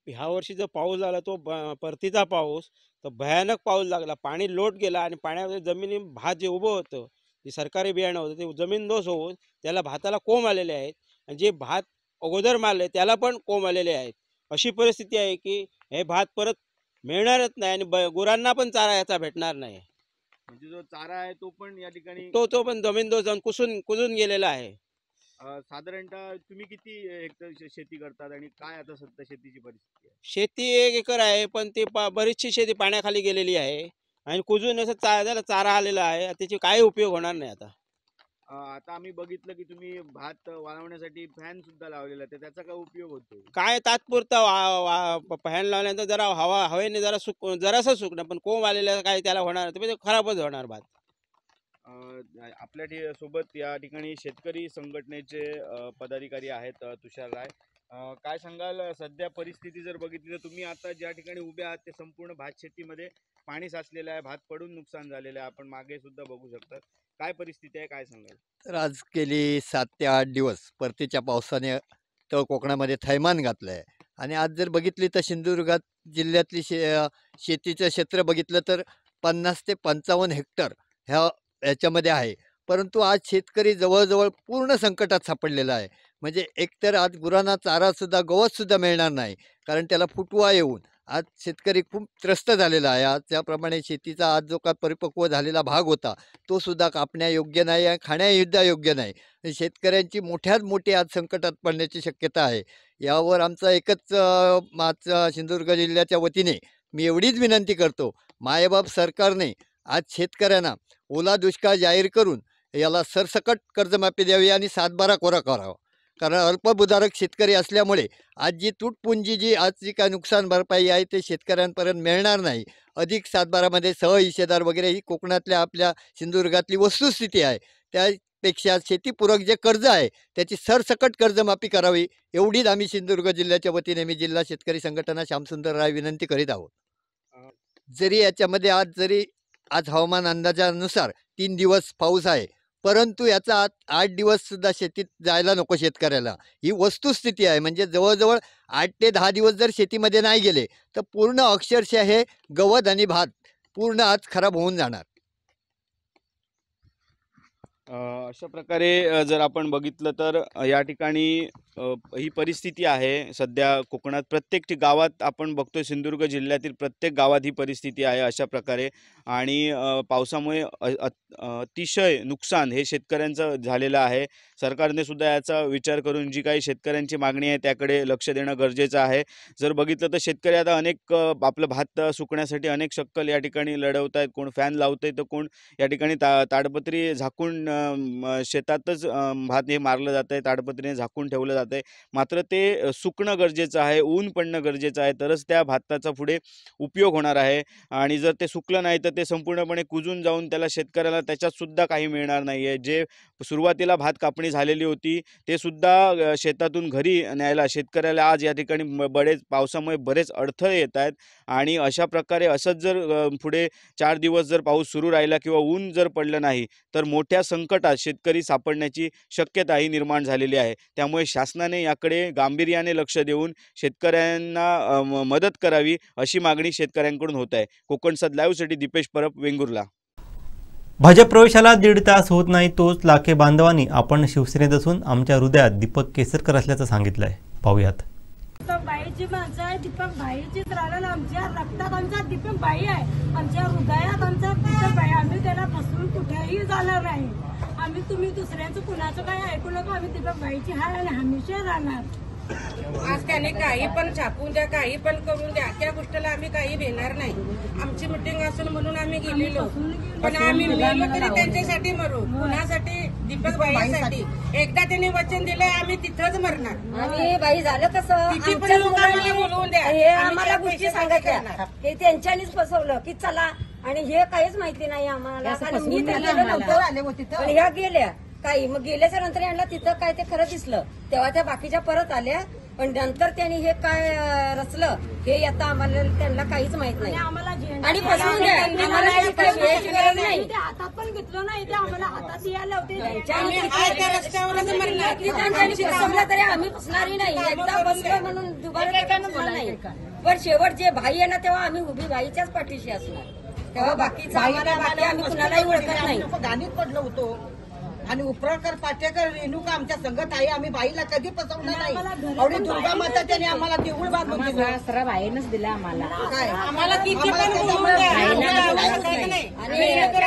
ह्या वर्षी जो पाऊस झाला तो परतीचा पाऊस, तर भयानक पाऊस लागला, पाणी लोट गेला आणि पाण्यामध्ये जमिनी भात जे उभं होतं जे सरकारी बियाणं होतं ते जमीनदोस होऊन त्याला भाताला कोंब आलेले आहेत आणि जे भात अगोदर मारले त्याला पण कोंब आलेले आहेत। अशी परिस्थिती आहे की हे भात परत मिळणारच नाही आणि गुरांना पण चारा याचा भेटणार नाही। म्हणजे जो चारा आहे तो पण या ठिकाणी तो पण जमीनदोस जाऊन कुजून गेलेला आहे। साधारणतः तुम्ही किती हेक्टर शेती करतात आणि काय आता सध्या शेतीची परिस्थिती आहे? शेती 1 एकर आहे पण ती बरीचशी शेती पाण्याखाली गेलेली आहे आणि कुजून असं त्याला चारा आलेला आहे, त्याची काही उपयोग होणार नाही आता। आता आम्ही बघितलं की तुम्ही भात वाळवण्यासाठी फॅन सुद्धा लावलेला आहे, त्याचा काय उपयोग होतो? काय तात्पुरता फॅन लावल्यानंतर जरा हवेने जरासं सुकणं, पण कोंब आलेलं काय त्याला होणार, ते खराबच होणार भात। आपल्या सोबत या ठिकाणी शेतकरी संघटनेचे पदाधिकारी आहेत तुषार राय। काय सांगाल, सध्या परिस्थिती जर बघितली तर तुम्ही आता ज्या ठिकाणी उभे आहात ते संपूर्ण भात शेतीमध्ये पाणी साचलेलं आहे, भात पडून नुकसान झालेलं आहे, आपण मागे सुद्धा बघू शकता। काय परिस्थिती आहे, काय सांगाल? तर आज गेली 7 ते 8 दिवस परतीच्या पावसाने तर कोकणामध्ये थैमान घातलं आहे. आणि आज जर बघितली तर सिंधुदुर्गात जिल्ह्यातली शेतीचं क्षेत्र बघितलं तर 50 ते 55 हेक्टर ह्याच्यामध्ये आहे. परंतु आज शेतकरी जवळजवळ पूर्ण संकटात सापडलेला आहे. म्हणजे एकतर आज गुरांना चारासुद्धा गवतसुद्धा मिळणार नाही, कारण त्याला फुटवा येऊन आज शेतकरी खूप त्रस्त झालेला आहे. आज त्याप्रमाणे शेतीचा आज जो काय परिपक्व झालेला भाग होता तो सुद्धा कापण्यायोग्य नाही आणि खाण्यायुद्धा योग्य नाही. शेतकऱ्यांची मोठ्यात मोठी आज संकटात पडण्याची शक्यता आहे. यावर आमचा एकच माझा सिंधुदुर्ग जिल्ह्याच्या वतीने मी एवढीच विनंती करतो, मायबाप सरकारने आज शेतकऱ्यांना ओला दुष्काळ जाहीर करून याला सरसकट कर्जमाफी द्यावी आणि 7/12 कोरा करावा. कारण अल्पभूधारक शेतकरी असल्यामुळे आज जी तुटपुंजी जी आज जी काय नुकसान भरपाई आहे ते शेतकऱ्यांपर्यंत मिळणार नाही. अधिक 7/12मध्ये सहहिस्सेदार वगैरे ही कोकणातल्या आपल्या सिंधुदुर्गातली वस्तुस्थिती आहे. त्यापेक्षा शेतीपूरक जे कर्ज आहे त्याची सरसकट कर्जमाफी करावी, एवढीच आम्ही सिंधुदुर्ग जिल्ह्याच्या वतीने मी जिल्हा शेतकरी संघटना श्यामसुंदर राय विनंती करीत आहोत. जरी याच्यामध्ये आज हवामान अंदाजानुसार 3 दिवस पाऊस आहे, परंतु याचा 8 दिवस सुद्धा शेतीत जायला नको शेतकऱ्याला. ही वस्तुस्थिती आहे. म्हणजे जवळजवळ 8 ते 10 दिवस जर शेतीमध्ये नाही गेले तर पूर्ण अक्षरशः हे गवत आणि भात पूर्ण आज खराब होऊन जाणार. अशा प्रकारे जर आपण बघितलं तर या ठिकाणी ही परिस्थिती आहे सध्या कोकणात. प्रत्येक गावात आपण बघतोय, सिंधुदुर्ग जिल्ह्यातील प्रत्येक गावात ही परिस्थिती आहे अशा प्रकारे. आणि पावसामुळे अतिशय नुकसान हे शेतकऱ्यांचं झालेलं आहे. सरकारने सुद्धा याचा विचार करून जी काही शेतकऱ्यांची मागणी आहे त्याकडे लक्ष देणं गरजेचं आहे. जर बघितलं तर शेतकरी आता अनेक आपलं भात सुकण्यासाठी अनेक शक्कल या ठिकाणी लढवत आहेत. कोण फॅन लावतंय तर कोण या ठिकाणी ताडपत्री झाकून शेतातच भात हे मारलं जात आहे, ताडपत्रीने झाकून ठेवलं जात आहे. मात्र ते सुकणं गरजेचं आहे, ऊन पडणं गरजेचं आहे, तरच त्या भाताचा पुढे उपयोग होणार आहे. आणि जर ते सुकलं नाही तर ते संपूर्णपणे कुजून जाऊन त्याला शेतकऱ्याला त्याच्यात सुद्धा काही मिळणार नाही आहे. जे सुरुवातीला भात कापणी झालेली होती ते सुद्धा शेतातून घरी न्यायला शेतकऱ्याला आज या ठिकाणी पावसामुळे बरेच अडथळे येत आहेत. आणि अशा प्रकारे असंच जर पुढे 4 दिवस जर पाऊस सुरू राहिला किंवा ऊन जर पडलं नाही तर मोठ्या संकटात शेतकरी सापडण्याची शक्यताही निर्माण झालेली आहे. त्यामुळे शासनाने याकडे गांभीर्याने लक्ष देऊन शेतकऱ्यांना मदत करावी अशी मागणी शेतकऱ्यांकडून होत आहे. कोकणसाद लाईव्हसाठी दीपेश परब, वेंगुर्ला. भाजप प्रवेशाला 1.5 तास होत नाही तोच लाखे बांधवांनी आपण शिवसेनेत असून आमच्या हृदयात दीपक केसरकर असल्याचं सांगितलंय. पाहूयात. दीपक भाईची माणसं आहे, दीपक भाईचीच राहणार. आमच्या रक्तात आमचा दीपक भाई आहे, आमच्या हृदयात आमचा दीपक भाई. आम्ही त्याला फसवून कुठेही जाणार नाही. तुम्ही दुसऱ्याचं कुणाचं काय ऐकू नका. आम्ही दीपक भाईची हाय आणि हमेशा राहणार. आज त्याने काही पण छापून द्या, काही पण करून द्या, त्या गोष्टीला आम्ही काही देणार नाही. आमची मिटिंग असून म्हणून आम्ही गेलेलो, पण आम्ही मेलो तरी त्यांच्यासाठी मरू. कुणासाठी? दीपक भाईसाठी. एकदा त्यांनी वचन दिलंय आम्ही तिथंच मरणार. आणि बाई झालं कसं, किती पण लोक आम्हाला बोलवून द्या, हे आम्हाला गोष्टी सांगायच्या. हे त्यांच्यानीच फसवलं की चला, आणि हे काहीच माहिती नाही आम्हाला. मी तर गेलो नव्हतो, पण ह्या गेल्या काही. मग गेल्याच्या नंतर यांना तिथं काय ते खरं दिसलं, तेव्हा त्या बाकीच्या परत आल्या. पण नंतर त्यांनी हे काय रचलं हे आता आम्हाला त्यांना काहीच माहित नाही. आणि फसवून द्या, आम्हाला गरज नाही. ते हातात पण घेतलं नाही, ते आम्हाला हातात यायला होते. फसवलं तरी आम्ही फसणारही नाही. एकदा फसलं म्हणून दुबारा नाही. पण शेवट जे भाई आहे ना तेव्हा आम्ही उभी भाईच्याच पाठीशी असणार. तेव्हा बाकीचं आम्ही कुणालाही ओळखत नाही. गाणीत पडलो होतो आणि उपराकर पाटेकर रेणुका आमच्या संगत आहे. आम्ही बाईला कधी फसवणार नाही. आणि दुर्गा माता त्याने आम्हाला देऊळ बांधून दिलं. सरळ बाईनच दिला आम्हाला. आम्हाला किती पण बोलून द्या,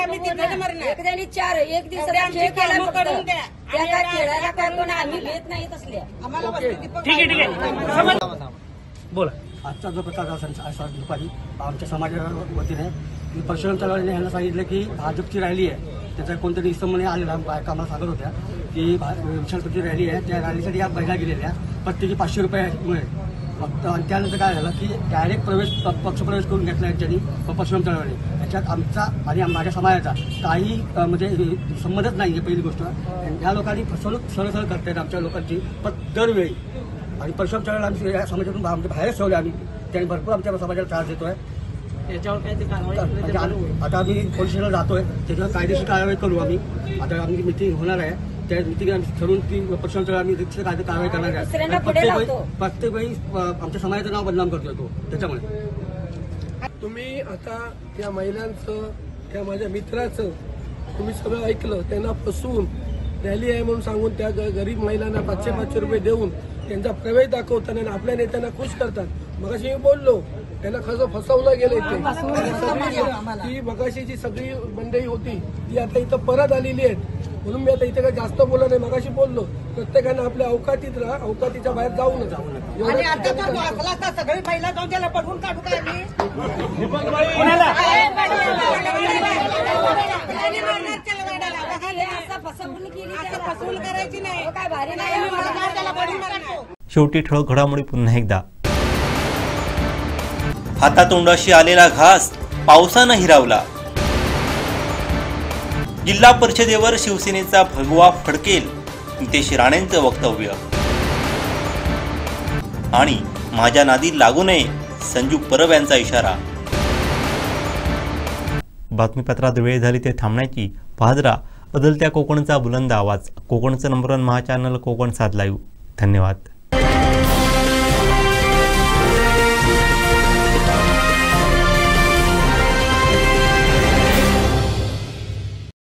आम्ही तिथे मरणार. एक दिवसाला खेळ केला करून द्या, त्या खेळायला करून आम्ही घेत नाही तसल्या. आम्हाला ठीक आहे बोला. आजचा जो प्रकार झाला दुपारी आमच्या समाजाच्या वतीने परशुराम चव्हाण यांना सांगितलं की भाजपची रॅली आहे, त्याचा कोणतरी इसमने आलेला बायका आम्हाला सांगत होत्या की विशालपती रॅली आहे, त्या रॅलीसाठी या महिला गेलेल्या प्रत्येकी 500 रुपये मिळेल फक्त. आणि त्यानंतर काय झालं की डायरेक्ट पक्षप्रवेश करून घेतला यांच्यानी परशुराम चळवळी. याच्यात आमचा आणि माझ्या समाजाचा काही म्हणजे संबंधच नाही आहे. पहिली गोष्ट, ह्या लोकांनी फसवणूक सरळ करतायत आमच्या लोकांची दरवेळी. आणि परशुराम चळवळ आम्ही या समाजातून बाहेरच ठेवले आम्ही. त्यांनी भरपूर आमच्या समाजाला त्रास देतोय. याच्यावर काय ते कारवाई आता आम्ही पोलीस स्टेशनला जातोय, त्याच्यावर कायदेशीर कारवाई करू आम्ही. आता आमची मिटिंग होणार आहे, त्या मिटिंग आम्ही ठरवून ती प्रशासनाला आम्ही कारवाई करणार आहे. प्रत्येक वेळी आमच्या समाजाचं नाव बदनाम करतोय तो, त्याच्यामुळे. तुम्ही आता या महिलांचं, त्या माझ्या मित्राचं तुम्ही सगळं ऐकलं. त्यांना फसवून रॅली आहे म्हणून सांगून त्या गरीब महिलांना 500-500 रुपये देऊन त्यांचा प्रवेश दाखवतात आणि आपल्या नेत्यांना खुश करतात. मगाशी मी बोललो त्यांना खरं फसवलं गेलं इथे. ती मगाशी जी सगळी मंडळी होती ती आता इथं परत आलेली आहेत, म्हणून मी आता इथे काही जास्त बोललो नाही. मगाशी बोललो प्रत्येकानं आपल्या अवकातीत राहा, अवकातीच्या बाहेर जाऊ नका. सगळी महिला जाऊन त्याला पडवून काढू काय करायची नाही. शेवटी ठळक घडामोडी पुन्हा एकदा. हातातोंडाशी आलेला घास पावसानं हिरावला. जिल्हा परिषदेवर शिवसेनेचा भगवा फडकेल, नितेश राणेंचं वक्तव्य. आणि माझ्या नादी लागू नये, संजू परब यांचा इशारा. बातमीपत्रात वेळ झाली ते थांबण्याची. पाहत राहा बदलत्या कोकणचा बुलंद आवाज. कोकणचं नंबर 1 महा चॅनल कोकण 7 लाईव्ह. धन्यवाद.